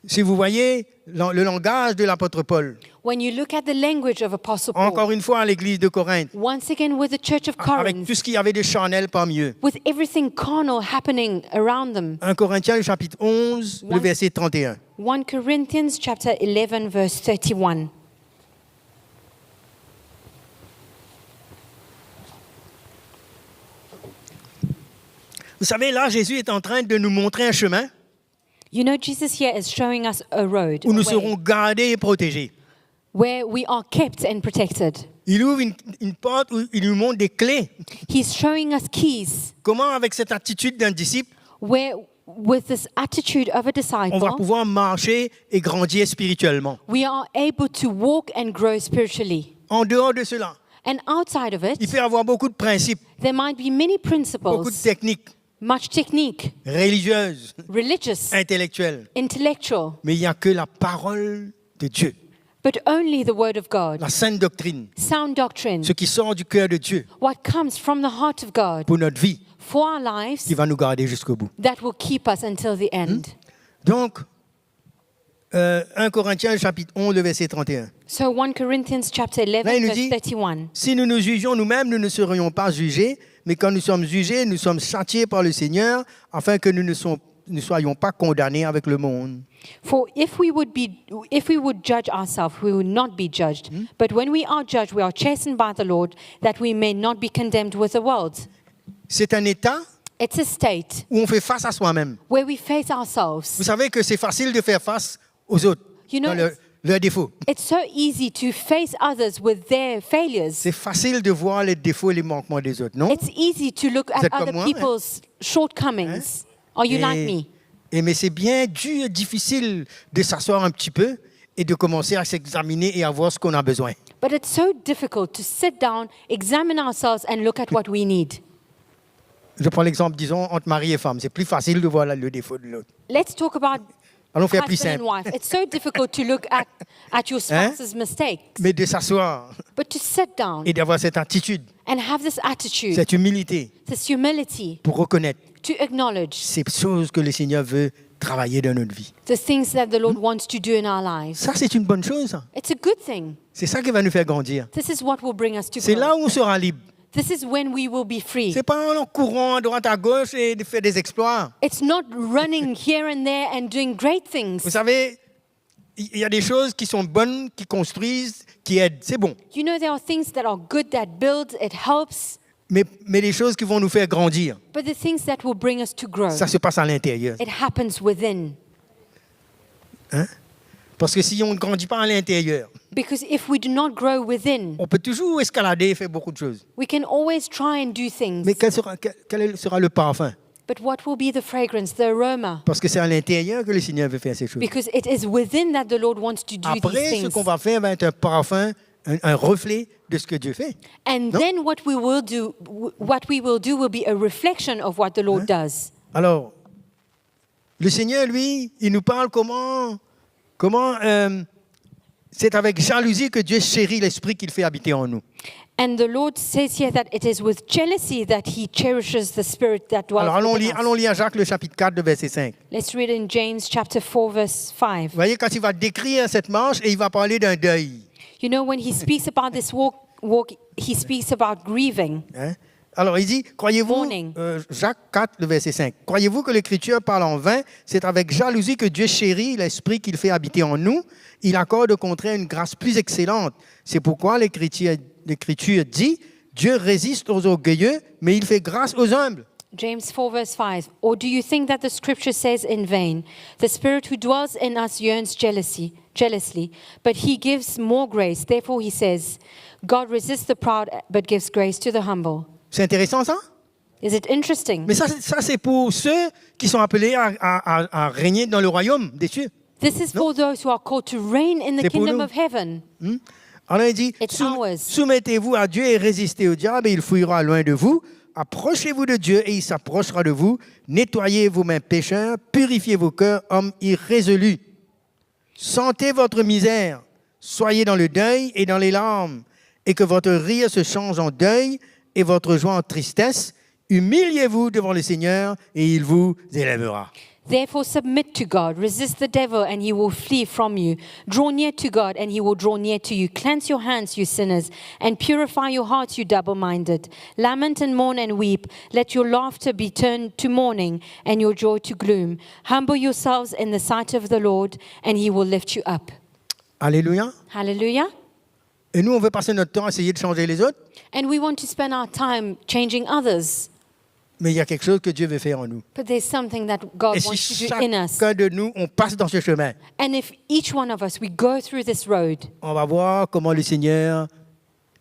Si vous voyez le langage de l'apôtre Paul, When you look at the language of Apostle Paul, encore une fois à l'église de Corinthe, once again with the church of avec Corinth, tout ce qu'il y avait de charnel parmi eux. with everything carnal happening around them. 1 Corinthiens chapitre 11, le One- verset 31. 1 Corinthians chapter 11 verse 31. Vous savez, là, Jésus est en train de nous montrer un chemin You know, Jesus here is showing us a road où nous a way serons gardés et protégés. where we are kept and protected. Il ouvre une porte où il nous montre des clés. He's showing us keys Comment, avec cette attitude d'un disciple, where, with this attitude of a on va disciple, pouvoir marcher et grandir spirituellement. we are able to walk and grow spiritually. En dehors de cela, And outside of il it, peut y avoir beaucoup de principes, there might be many beaucoup de principles, techniques much technique, religieuses, religious, intellectuelles. intellectual, Mais il n'y a que la parole de Dieu, but only the word of God, la sainte doctrine, sound doctrine, ce qui sort du cœur de Dieu what comes from the heart of God pour notre vie, for our lives qui va nous garder jusqu'au bout. that will keep us until the end. Donc, 1 Corinthiens chapitre 11, le verset 31. So 1 Corinthians chapter 11 Là, il nous verse dit, 31. si nous nous jugions nous-mêmes, nous ne serions pas jugés, mais quand nous sommes jugés, nous sommes châtiés par le Seigneur, afin que nous ne soyons pas condamnés avec le monde. For if we would judge ourselves, we would not be judged. But when we are judged, we are chastened by the Lord, that we may not be condemned with the world. C'est un état It's a state où on fait face à soi-même. where we face ourselves. Vous savez que c'est facile de faire face aux autres, You know, dans leurs défauts. It's so easy to face others with their failures. C'est facile de voir les défauts et les manquements des autres, non? It's easy to look Vous at êtes comme other moi, people's shortcomings. Are you like me? Mais c'est bien dur et difficile de s'asseoir un petit peu et de commencer à s'examiner et à voir ce qu'on a besoin. But it's so difficult to sit down, examine ourselves, and look at what we need. Je prends l'exemple, disons, entre mari et femme. C'est plus facile de voir le défaut de l'autre. Let's talk about Allons faire plus husband simple. and wife. It's so difficult to look at your spouse's mistakes. Mais de s'asseoir But to sit down et d'avoir cette attitude, and have this attitude, cette humilité this humility, pour reconnaître to acknowledge ces choses que le Seigneur veut travailler dans notre vie. the things that the Lord wants to do in our lives. Ça, c'est une bonne chose. Ça. It's a good thing. C'est ça qui va nous faire grandir. This is what will bring us to C'est là grow. où on sera libre. This is when we will be free. C'est pas en courant à droite à gauche et de faire des exploits. It's not running here and there and doing great things. Vous savez, il y a des choses qui sont bonnes, qui construisent, qui aident. C'est bon. You know, there are things that are good, that build, it helps, Mais les choses qui vont nous faire grandir, but the things that will bring us to grow, ça se passe à l'intérieur. it happens within. Parce que si on ne grandit pas à l'intérieur, Because if we do not grow within, on peut toujours escalader et faire beaucoup de choses. we can always try and do things. Mais quel sera le parfum? But what will be the fragrance, the aroma? Parce que c'est à l'intérieur que le Seigneur veut faire ces choses. Because it is within that the Lord wants to do these Après, ce things. qu'on va faire va être un parfum, un reflet de ce que Dieu fait. And Non? then what we will do will be a reflection of what the Lord does. Alors, le Seigneur, lui, il nous parle comment c'est avec jalousie que Dieu chérit l'esprit qu'il fait habiter en nous. And the Lord says here that it is with jealousy that he cherishes the spirit that dwells Alors allons within us. lire Jacques le chapitre 4, de verset 5. Let's read in James chapter 4 verse 5. Vous voyez, quand il va décrire cette marche, et il va parler d'un deuil. You know, when he speaks about this walk, he speaks about grieving. Hein? Alors il dit, croyez-vous, Mourning. Jacques 4, le verset 5, croyez-vous que l'Écriture parle en vain? C'est avec jalousie que Dieu chérit l'esprit qu'il fait habiter en nous. Il accorde au contraire une grâce plus excellente. C'est pourquoi l'Écriture dit, Dieu résiste aux orgueilleux, mais il fait grâce aux humbles. James 4 verse 5. Or do you think that the scripture says in vain, the spirit who dwells in us yearns jealously, but he gives more grace. Therefore he says, God resists the proud, but gives grace to the humble. C'est intéressant ça? Is it interesting? Mais ça c'est pour ceux qui sont appelés à régner dans le royaume des cieux. This is for those who are called to reign in the C'est pour kingdom nous. of heaven. Alors il dit, It's ours. soumettez-vous à Dieu et résistez au diable et il fuira loin de vous. Approchez-vous de Dieu et il s'approchera de vous. Nettoyez vos mains pécheurs, purifiez vos cœurs, hommes irrésolus. Sentez votre misère, soyez dans le deuil et dans les larmes, et que votre rire se change en deuil et votre joie en tristesse. Humiliez-vous devant le Seigneur et il vous élèvera. Therefore submit to God, resist the devil and he will flee from you. Draw near to God and he will draw near to you. Cleanse your hands, you sinners, and purify your hearts, you double-minded. Lament and mourn and weep. Let your laughter be turned to mourning and your joy to gloom. Humble yourselves in the sight of the Lord and he will lift you up. Alléluia. Hallelujah. Et nous, on veut passer notre temps à essayer de changer les autres, And we want to spend our time changing others. mais il y a quelque chose que Dieu veut faire en nous. But there's something that God Et wants si to do in us. chacun de nous, on passe dans ce chemin, And if each one of us, we go through this road, on va voir comment le Seigneur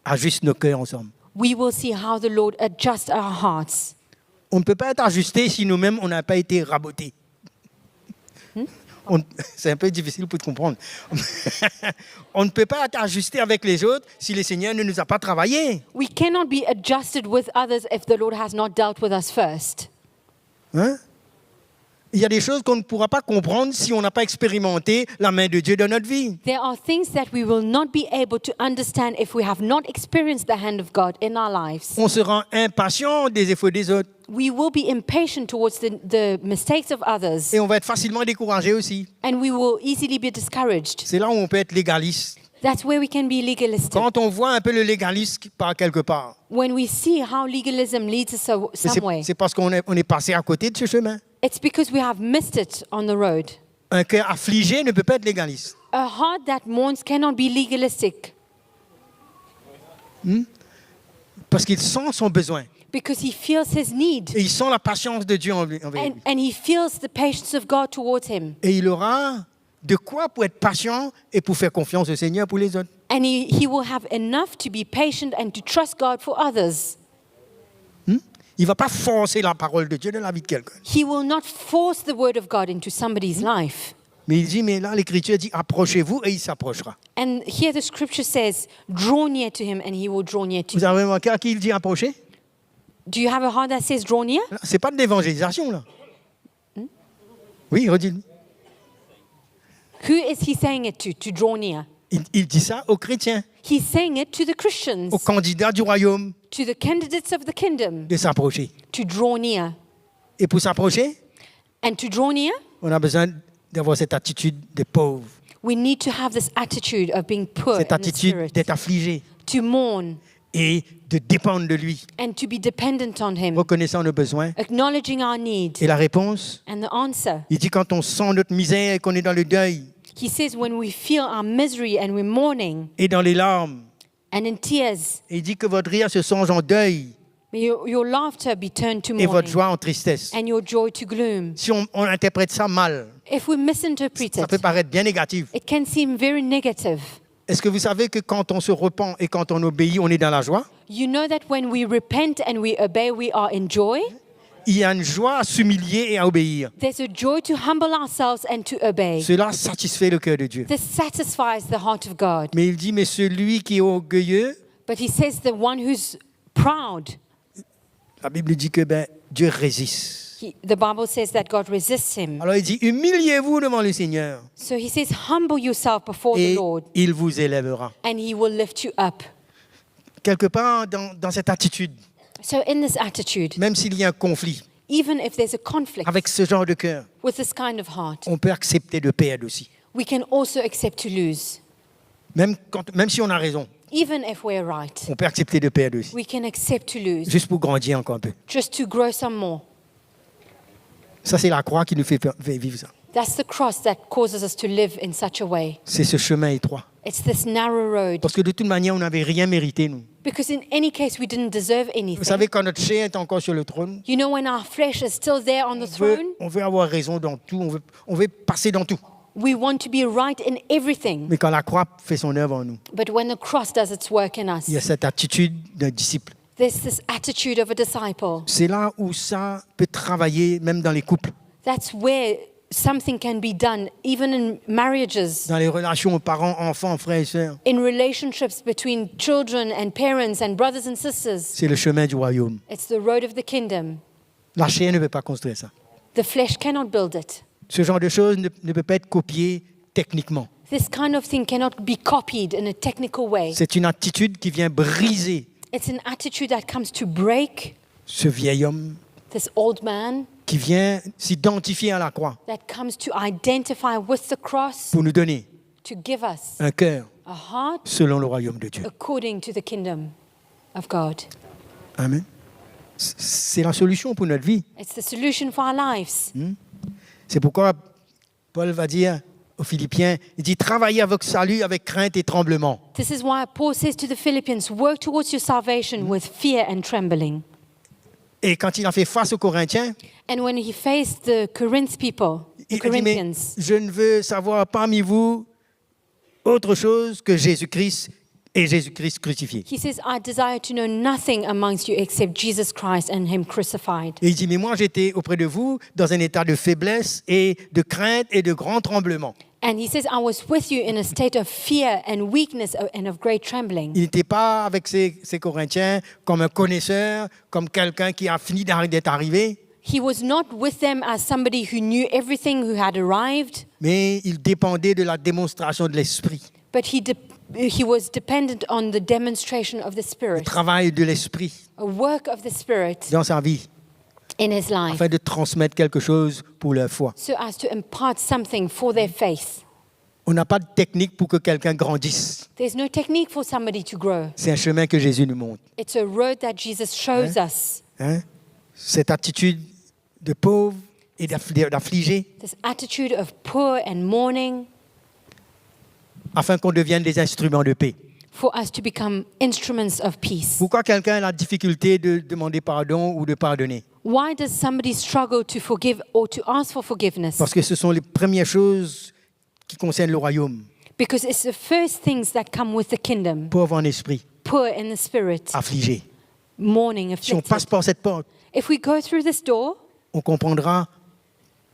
ajuste nos cœurs ensemble. we will see how the Lord adjusts our hearts. On ne peut pas être ajusté si nous-mêmes, on n'a pas été rabotés. C'est un peu difficile pour te comprendre. On ne peut pas être ajusté avec les autres si le Seigneur ne nous a pas travaillé. We cannot be adjusted with others if the Lord has not dealt with us first. Hein? Il y a des choses qu'on ne pourra pas comprendre si on n'a pas expérimenté la main de Dieu dans notre vie. There are things that we will not be able to understand if we have not experienced the hand of God in our lives. On se rend impatient des efforts des autres We will be impatient towards the mistakes of others, et on va être facilement découragé aussi. and we will easily be discouraged. C'est là où on peut être légaliste. That's where we can be legalistic. Quand on voit un peu le légalisme par quelque part, When we see how legalism leads us somewhere, c'est parce qu'on est passé à côté de ce chemin. it's because we have missed it on the road. Un cœur affligé ne peut pas être légaliste. A heart that mourns cannot be legalistic Parce qu'il sent son besoin. because he feels his need Et il sent la patience de Dieu envers lui. and he feels the patience of God towards him. Et il aura de quoi pour être patient et pour faire confiance au Seigneur pour les autres. And he will have enough to be patient and to trust God for others. Il ne va pas forcer la parole de Dieu dans la vie de quelqu'un. He will not force the word of God into somebody's life. Mais il dit, mais là, l'Écriture dit, approchez-vous et il s'approchera. And here the scripture says, draw near to him and he will draw near to Vous you. avez remarqué à qui il dit approcher? Do you have a heart that says draw near? Ce n'est pas de l'évangélisation, là. Oui, redis-le. Who is he saying it to draw near? Il dit ça aux chrétiens, He's saying it to the Christians, aux candidats du royaume, to the candidates of the kingdom, de s'approcher. to draw near. Et pour s'approcher, And to draw near, on a besoin d'avoir cette attitude de pauvre, we need to have this attitude of being poor cette in the attitude spirit, d'être affligé to mourn et de dépendre de lui, and to be dependent on him, reconnaissant nos besoins. acknowledging our need. Et la réponse, And the answer, il dit quand on sent notre misère et qu'on est dans le deuil he says, when we feel our misery and we're mourning et dans les larmes, and in tears, et il dit que votre rire se change en deuil may your laughter be turned to et votre mourning joie en tristesse. and your joy to gloom. Si on interprète ça mal, If we misinterpret ça peut it, paraître bien négatif. it can seem very negative. Est-ce que vous savez que quand on se repent et quand on obéit, on est dans la joie? You know that when we repent and we obey, we are in joy. Il y a une joie à s'humilier et à obéir. There's a joy to humble ourselves and to obey. Cela satisfait le cœur de Dieu. This satisfies the heart of God. Mais il dit, mais celui qui est orgueilleux, But he says the one who's proud, la Bible dit que Dieu résiste. The Bible says that God resists him. Alors il dit, humiliez-vous devant le Seigneur So he says, humble yourself before the et Lord, il vous élèvera. and he will lift you up. Quelque part dans cette attitude, So in this attitude, même s'il y a un conflit, even if there's a conflict avec ce genre de cœur, with this kind of heart, on peut accepter de perdre aussi. we can also accept to lose. Même si on a raison, Even if we're right, on peut accepter de perdre aussi. we can accept to lose, Juste pour grandir encore un peu. just to grow some more. Ça, c'est la croix qui nous fait vivre ça. That's the cross that causes us to live in such a way. C'est ce chemin étroit. It's this narrow road. Parce que de toute manière, on n'avait rien mérité, nous. Because in any case, we didn't deserve Vous anything. savez, quand notre chair est encore sur le trône, You know, when our flesh is still there on the throne, on veut avoir raison dans tout, on veut passer dans tout. we want to be right in everything. Mais quand la croix fait son œuvre en nous, But when the cross does its work in il y a us, cette attitude d'un disciple. there's this attitude of a disciple. C'est là où ça peut travailler, même dans les couples, That's where something can be done, even in marriages, dans les relations parents, enfants, frères et sœurs. in relationships between children and parents and brothers and sisters. C'est le chemin du royaume. It's the road of the kingdom. La chair ne peut pas construire ça. The flesh cannot build it. Ce genre de choses ne peut pas être copié techniquement. This kind of thing cannot be copied in a technical way. C'est une attitude qui vient briser It's an attitude that comes to break ce vieil homme, this old man, qui vient s'identifier à la croix that comes to identify with the cross, pour nous donner to give us un cœur a heart selon le royaume de Dieu. according to the kingdom of God. Amen. C'est la solution pour notre vie. It's the solution for our lives. C'est pourquoi Paul va dire aux Philippiens, il dit, travaillez à votre salut avec crainte et tremblement. This is why Paul says to the Philippians, work towards your salvation with fear and trembling. Et quand il a fait face aux Corinthiens, And when he faced the Corinth people, the il dit, mais Corinthians, je ne veux savoir parmi vous autre chose que Jésus-Christ et Jésus-Christ crucifié. he says, I desire to know nothing amongst you except Jesus Christ and him crucified. Et il dit, mais moi j'étais auprès de vous dans un état de faiblesse et de crainte et de grand tremblement. And he says, I was with you in a state of fear and weakness and of great trembling. Il n'était pas avec ces Corinthiens comme un connaisseur, comme quelqu'un qui a fini d'être arrivé, He was not with them as somebody who knew everything, who had arrived, mais il dépendait de la démonstration de l'Esprit, but he was dependent on the demonstration of the le Spirit, travail de l'Esprit a work of the Spirit dans sa vie, in his life, afin de transmettre quelque chose pour leur foi. so as to impart something for their faith. On n'a pas de technique pour que quelqu'un grandisse. There's no technique for somebody to grow. C'est un chemin que Jésus nous montre. It's a road that Jesus shows us. Hein? Cette attitude de pauvre et d'affligé, This attitude of poor and mourning afin qu'on devienne des instruments de paix. for us to become instruments of peace. Pourquoi quelqu'un a la difficulté de demander pardon ou de pardonner? Why does somebody struggle to forgive or to ask for forgiveness? Parce que ce sont les premières choses qui concernent le royaume. Because it's the first things that come with the kingdom. Pauvre en esprit, Poor in the spirit, affligé. mourning, Si on passe afflicted. par cette porte, If we go through this door, on comprendra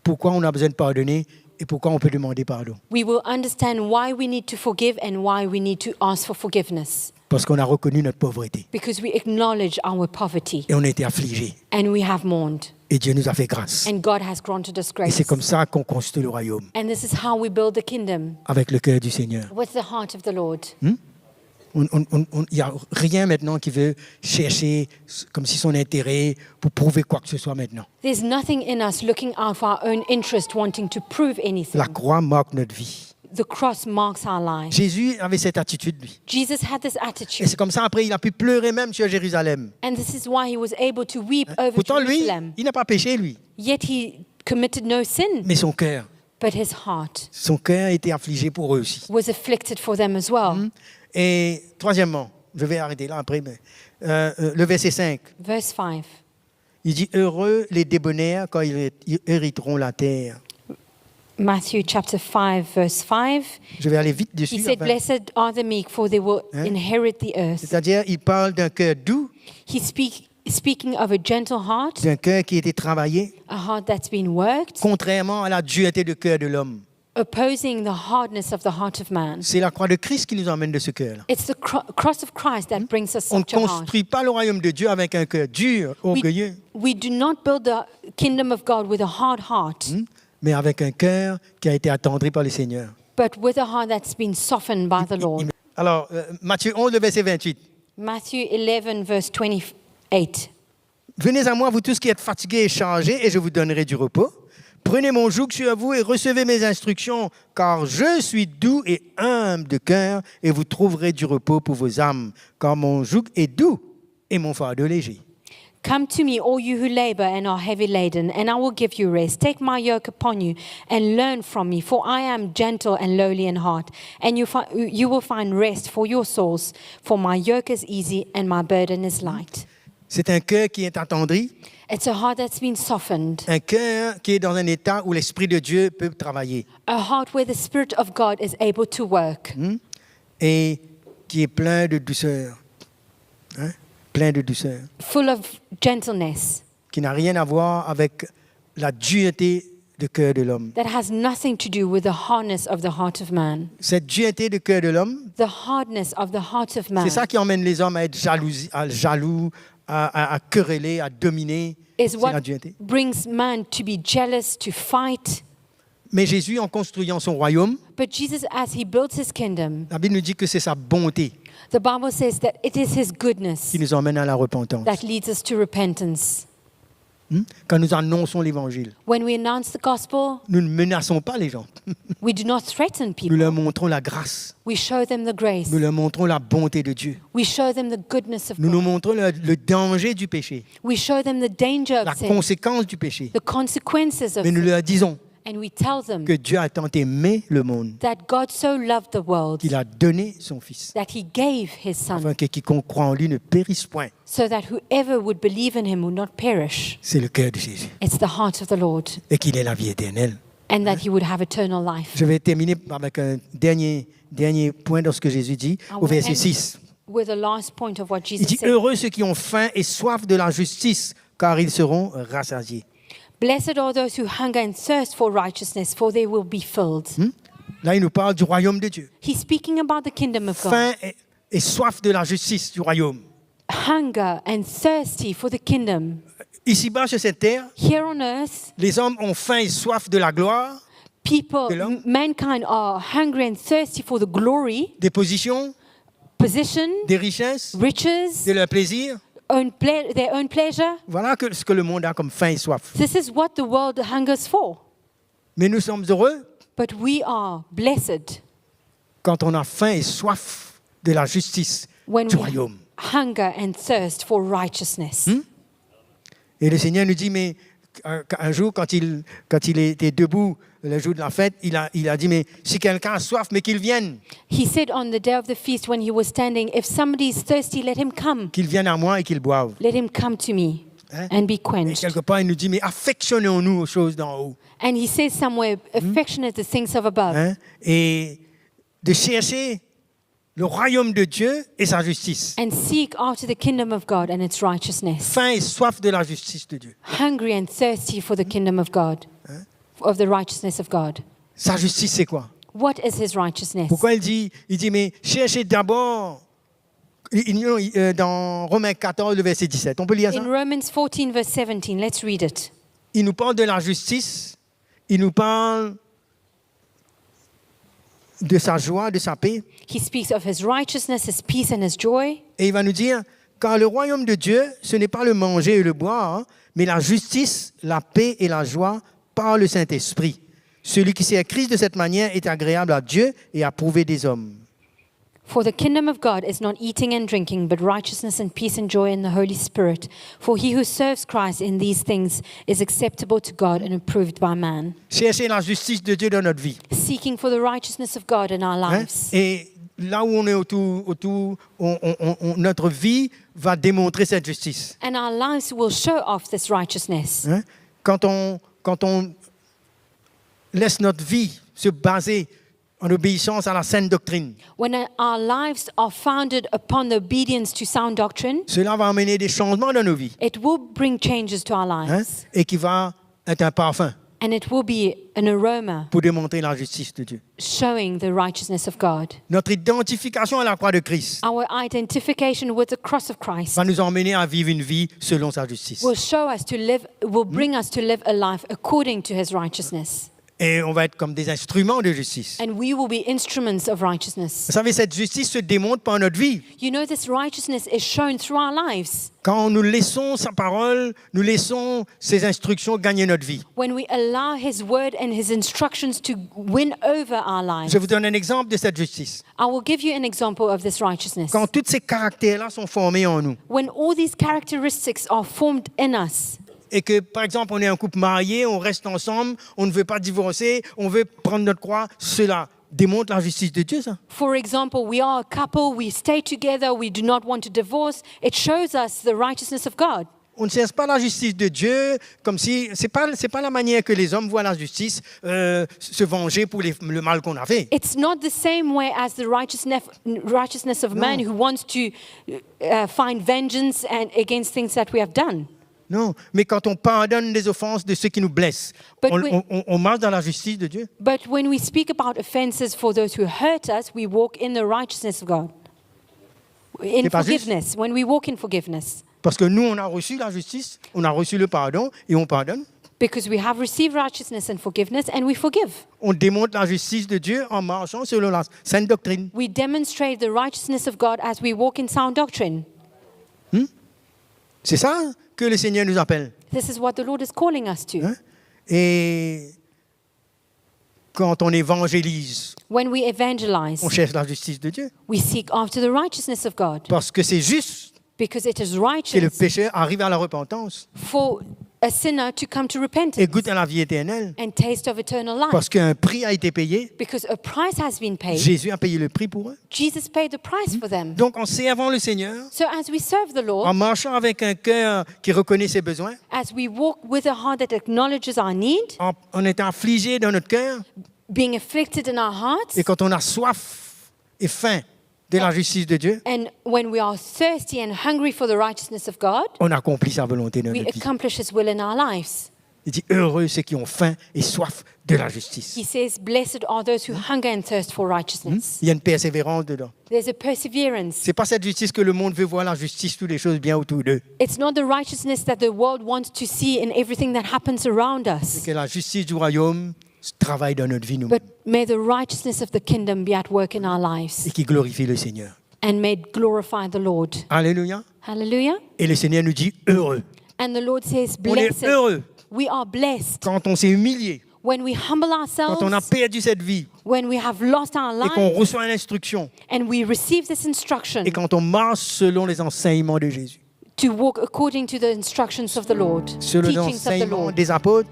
pourquoi on a besoin de pardonner et pourquoi on peut demander pardon. we will understand why we need to forgive and why we need to ask for forgiveness. Parce qu'on a reconnu notre pauvreté Because we acknowledge our poverty et on a été affligé. and we have mourned. Et Dieu nous a fait grâce. And God has granted us Et grace. c'est comme ça qu'on construit le royaume, And this is how we build the kingdom, avec le cœur du Seigneur. with the heart of the Lord. Il n'y a rien maintenant qui veut chercher comme si son intérêt pour prouver quoi que ce soit maintenant. There's nothing in us looking out for our own interest, wanting to prove anything. La croix marque notre vie. The cross marks our lives. Jésus avait cette attitude, lui. Jesus had this Et attitude. c'est comme ça, après, il a pu pleurer même sur Jérusalem. And this is why he was able to weep over Pourtant, lui, Jerusalem. il n'a pas péché, lui. Yet he committed no sin, Mais son cœur était affligé pour eux aussi. was afflicted for them as well. Et troisièmement, je vais arrêter là après, mais le verset 5, Verse 5. il dit « Heureux les débonnaires quand ils hériteront la terre Matthew chapter 5, verse 5. ». Je vais aller vite dessus. He said, enfin. Blessed are the meek, for they will inherit the earth. C'est-à-dire, il parle d'un cœur doux, He's speaking of a gentle heart, d'un cœur qui a été travaillé, a heart that's been worked, contrairement à la dureté de cœur de l'homme. opposing the hardness of the heart of man. C'est la croix de Christ qui nous emmène de ce cœur-là. It's the cross of Christ that brings us On ne such a heart. construit pas le royaume de Dieu avec un cœur dur, orgueilleux. We do not build the kingdom of God with a hard heart, mais avec un cœur qui a été attendri par le Seigneur. but with a heart that's been softened by the Lord. Alors, Matthieu 11, le verset 28. Matthew 11, verse 28. Venez à moi, vous tous qui êtes fatigués et chargés, et je vous donnerai du repos. Prenez mon joug sur vous et recevez mes instructions, car je suis doux et humble de cœur, et vous trouverez du repos pour vos âmes, car mon joug est doux et mon fardeau léger. Come to me, all you who labor and are heavy laden, and I will give you rest. Take my yoke upon you and learn from me, for I am gentle and lowly in heart, and you will find rest for your souls. For my yoke is easy and my burden is light. C'est un cœur qui est attendri, It's a heart that's been softened, un cœur qui est dans un état où l'Esprit de Dieu peut travailler, a heart where the Spirit of God is able to work, et qui est plein de douceur. Hein? Plein de douceur. full of gentleness, Qui n'a rien à voir avec la dureté de cœur de l'homme. that has nothing to do with the hardness of the heart of man. Cette dureté de cœur de l'homme, The hardness of the heart of man c'est ça qui emmène les hommes à être jaloux, à quereller, à dominer. is C'est what la dureté. brings man to be jealous, to fight. Mais Jésus, en construisant son royaume, But Jesus, as he builds his kingdom, la Bible nous dit que c'est sa bonté the Bible says that it is his goodness qui nous emmène à la repentance. that leads us to repentance. Quand nous annonçons l'Évangile, When we announce the gospel, nous ne menaçons pas les gens. we do not threaten Nous people. leur montrons la grâce. We show them the grace. Nous leur montrons la bonté de Dieu. We show them the goodness of Nous nous God. montrons le danger du péché, We show them the danger la of sin, conséquence du péché. the consequences of Mais nous sin. leur disons And we tell them que Dieu a tant aimé le monde that God so loved the world qu'il a donné son Fils, that he gave his son, afin que quiconque croit en lui ne périsse point. so that whoever would believe in him would not perish. C'est le cœur de Jésus. It's the heart of the Lord, Et qu'il est la vie éternelle. and that he would have eternal life. Je vais terminer avec un dernier point dans ce que Jésus dit I au will verset end 6. with the last point of what Il Jesus dit, said. heureux ceux qui ont faim et soif de la justice, car ils seront rassasiés. Blessed are those who hunger and thirst for righteousness, for they will be filled. Là, il nous parle du royaume de Dieu. He's speaking about the kingdom of God. Faim et soif de la justice du royaume. Hunger and thirsty for the kingdom. Ici-bas, sur cette terre, Here on earth, les hommes ont faim et soif de la gloire, people, De l'homme. mankind are hungry and thirsty for the glory, des positions, position, des richesses, riches, de leur plaisir. their own pleasure. Voilà ce que le monde a comme faim et soif. This is what the world hungers for. Mais nous sommes heureux But we are blessed quand on a faim et soif de la justice when du we royaume. hunger and thirst for righteousness. Et le Seigneur nous dit, mais un jour, quand il était debout le jour de la fête, il a dit, mais si quelqu'un a soif, mais qu'il vienne He said on the day of the feast when he was standing, if somebody is thirsty, let him come. à moi et qu'il boive. Let him come to me Hein? and be Et quenched. quelque part, il nous dit, mais affectionnons-nous aux choses d'en haut. And he says somewhere, affectionate the things of above. Hein? Et de chercher le royaume de Dieu et sa justice. And seek after the kingdom of God and its righteousness. Faim et soif de la justice de Dieu. Hungry and thirsty for the kingdom of God, of the righteousness of God. Sa justice, c'est quoi? What is his righteousness? Pourquoi il dit, mais cherchez d'abord, dans Romains 14, le verset 17, on peut lire ça? In Romans 14, verse 17, let's read it. Il nous parle de la justice, il nous parle de sa joie, de sa paix, He speaks of his righteousness, his peace, and his joy. et il va nous dire, car le royaume de Dieu, ce n'est pas le manger et le boire, hein, mais la justice, la paix et la joie par le Saint-Esprit. Celui qui sert Christ de cette manière est agréable à Dieu et approuvé des hommes. For the kingdom of God is not eating and drinking, but righteousness and peace and joy in the Holy Spirit. For he who serves Christ in these things is acceptable to God and approved by man. Chercher la justice de Dieu dans notre vie. Seeking for the righteousness of God in our Hein? lives. Et là où on est autour notre vie va démontrer cette justice. And our lives will show off this righteousness. Hein? Quand on laisse notre vie se baser en obéissance à la saine doctrine, When our lives are founded upon the obedience to sound doctrine, cela va amener des changements dans nos vies, it will bring changes to our hein? lives. Et qui va être un parfum. And it will be an aroma pour démontrer la justice de Dieu. showing the righteousness of God. Notre identification à la croix de Christ Our identification with the cross of Christ va nous emmener à vivre une vie selon sa justice. will show us to live, will bring us to live a life according to his righteousness. Et on va être comme des instruments de justice. And we will be instruments of righteousness. Vous savez, cette justice se démontre par notre vie. You know, this righteousness is shown through our lives. Quand nous laissons sa parole, nous laissons ses instructions gagner notre vie. When we allow his word and his instructions to win over our lives. Je vous donne un exemple de cette justice. I will give you an example of this righteousness. Quand tous ces caractères-là sont formés en nous, When all these characteristics are formed in us, et que, par exemple, on est un couple marié, on reste ensemble, on ne veut pas divorcer, on veut prendre notre croix, cela démontre la justice de Dieu, ça. for example, we are a couple, we stay together, we do not want to divorce, it shows us the righteousness of God. On ne cherche pas la justice de Dieu comme si... C'est pas la manière que les hommes voient la justice, se venger pour le mal qu'on a fait. It's not the same way as the righteousness of man who wants to find vengeance and against things that we have done. Non, mais quand on pardonne les offenses de ceux qui nous blessent, But on marche dans la justice de Dieu. But when we speak about offenses for those who hurt us, we walk in the righteousness of God. In C'est pas juste. forgiveness, when we walk in forgiveness. Parce que nous, on a reçu la justice, on a reçu le pardon et on pardonne. Because we have received righteousness and forgiveness, and we forgive. On démontre la justice de Dieu en marchant selon la sainte doctrine. We demonstrate the righteousness of God as we walk in sound doctrine. C'est ça que le Seigneur nous appelle. This is what the Lord is calling us to. Hein? Et quand on évangélise, When we evangelize, on cherche la justice de Dieu. we seek after the righteousness of God. Parce que c'est juste Because it is que le righteous pécheur arrive à la repentance for a sinner to come to et repentance goûte à la vie éternelle. and taste of eternal life. Parce qu'un prix a été payé. Because a price has been paid. Jésus a payé le prix pour eux. Jesus paid the price for them. Donc, en servant le Seigneur, So as we serve the Lord, en marchant avec un cœur qui reconnaît ses besoins, as we walk with a heart that acknowledges our need, en étant affligé dans notre cœur, being afflicted in our hearts, et quand on a soif et faim de la justice de Dieu, and when we are thirsty and hungry for the righteousness of God, on accomplit sa volonté dans we notre vie. accomplish His will in our lives. Il dit, heureux ceux qui ont faim et soif de la justice. He says, blessed are those who hunger and thirst for righteousness. Il y a une persévérance dedans. There's a perseverance. C'est pas cette justice que le monde veut voir, la justice, toutes les choses bien autour d'eux. It's not the righteousness that the world wants to see in everything that happens around C'est us. que la justice du royaume travaille dans notre vie, nous, But may the righteousness of the kingdom be at work in our et lives qui glorifie le Seigneur. and may it glorify the Lord. Alléluia. Hallelujah. Et le Seigneur nous dit, heureux. And the Lord says, On est blessed. heureux We are blessed quand on s'est humilié, when we humble quand on a ourselves, perdu cette vie when we have lost our et qu'on life, reçoit l'instruction and we receive this instruction et quand on marche selon les enseignements de Jésus, to walk according to the instructions of the Lord, selon teachings of the l'enseignement Lord, des apôtres,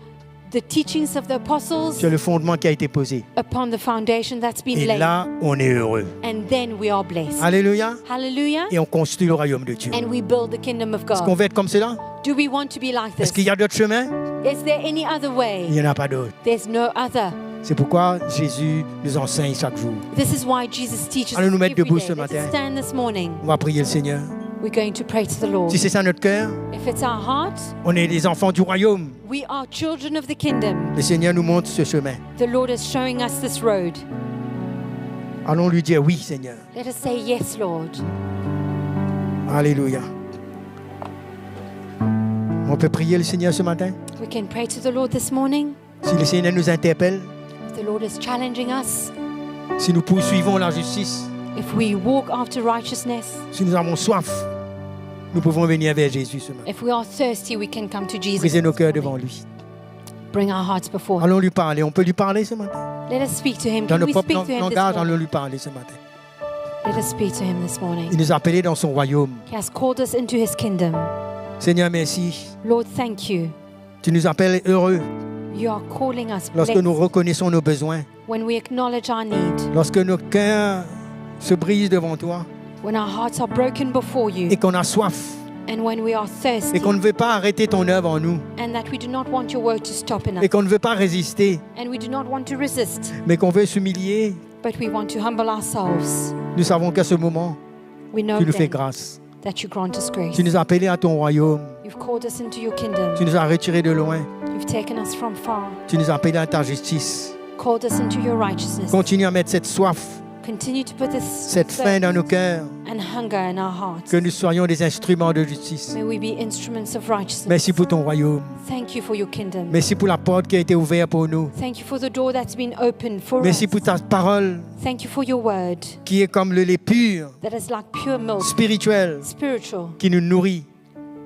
the teachings of the apostles sur le fondement qui a été posé. upon the foundation that's been Et laid. là, on est heureux. And then we are blessed. Alléluia. Hallelujah. Et on construit le royaume de Dieu. And we build the kingdom of Est-ce qu'on God. veut être comme cela? Do we want to be like Est-ce this? qu'il y a d'autres chemins? Is there any other Il way? n'y en a pas d'autres. There's no other. C'est pourquoi Jésus nous enseigne chaque jour. This is why Jesus teaches us Allons nous mettre every debout day. ce Let's matin. stand this morning. On va prier le Seigneur. We're going to pray to the Lord. Si c'est ça notre cœur, If it's our heart, on est des enfants du royaume. we are children of the kingdom. Le Seigneur nous montre ce chemin. The Lord is showing us this road. Allons lui dire oui, Seigneur. Let us say yes, Lord. Alléluia. On peut prier le Seigneur ce matin. We can pray to the Lord this morning. Si le Seigneur nous interpelle, If the Lord is challenging us, si nous poursuivons la justice, if we walk after righteousness, si nous avons soif, nous pouvons venir vers Jésus ce matin. if we are thirsty, we can come to Jesus. Briser nos this cœurs morning. devant lui. Bring our hearts before Him. Allons lui parler. On peut lui parler ce matin. Let us speak to Him. Dans Can nos we propres speak to Him this langages, morning? allons lui parler ce matin. Let us speak to Him this morning. Il nous a appelés dans son royaume. He has called us into His kingdom. Seigneur, merci. Lord, thank you. Tu nous appelles heureux You are calling us lorsque blessed nous reconnaissons nos besoins, when we acknowledge our need, lorsque nos cœurs se brisent devant toi when our hearts are broken before you, et qu'on a soif and when we are thirsty, et qu'on ne veut pas arrêter ton œuvre en nous and that we do not want your word to stop in us, et qu'on ne veut pas résister, and we do not want to resist, mais qu'on veut s'humilier. but we want to humble ourselves. Nous savons qu'à ce moment, We know tu nous fais then grâce. that you grant us grace. Tu nous as appelés à ton royaume. You've called us into your kingdom. Tu nous as retirés de loin. You've You've taken us from far, Tu nous as appelés à ta justice. called us into your righteousness. Continue à mettre cette soif, Continue to put this cette faim dans nos cœurs, and hunger in our hearts. que nous soyons des instruments de justice. May we be instruments of righteousness. Merci pour ton royaume. Thank you for your kingdom. Merci pour la porte qui a été ouverte pour nous. Thank you for the door that's been opened for Merci us. pour ta parole Thank you for your word qui est comme le lait pur, that is like pure milk, spirituel, spiritual, qui nous nourrit,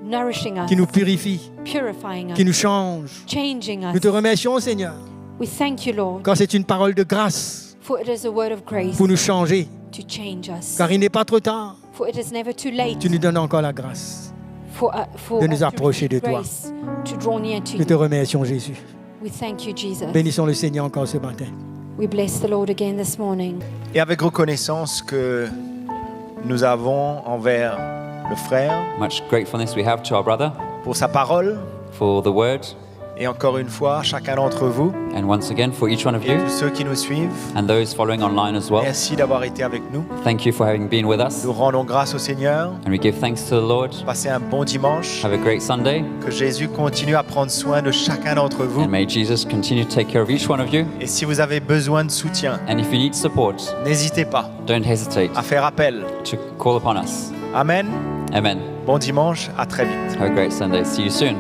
nourishing us, qui nous purifie, purifying us, qui nous change. changing Nous te us. remercions, Seigneur, We thank you, Lord, car c'est une parole de grâce for it is a word of grace pour nous changer. to change us. Car il n'est pas trop tard. For it is never too late Tu nous donnes encore la grâce. for de nous us to approcher de receive toi. grace, to draw near to Nous te you. remercions, Jésus. We thank you, Jesus. Bénissons le Seigneur encore ce matin. We bless the Lord again this morning. Et avec reconnaissance que nous avons envers le frère Much gratefulness we have to our brother pour sa parole for the word, et encore une fois, chacun d'entre vous, and once again for each one of you tous ceux qui nous suivent, and those following online as well. merci d'avoir été avec nous. Thank you for having been with us, Nous rendons grâce au Seigneur. and we give thanks to the Lord. Passez un bon dimanche. Have a great Sunday, Que Jésus continue à prendre soin de chacun d'entre vous. and may Jesus continue to take care of each one of you. Et si vous avez besoin de soutien, And if you need support, n'hésitez pas don't hesitate à faire appel. to call upon us. Amen. Amen. Bon dimanche, à très vite. Have a great Sunday. See you soon.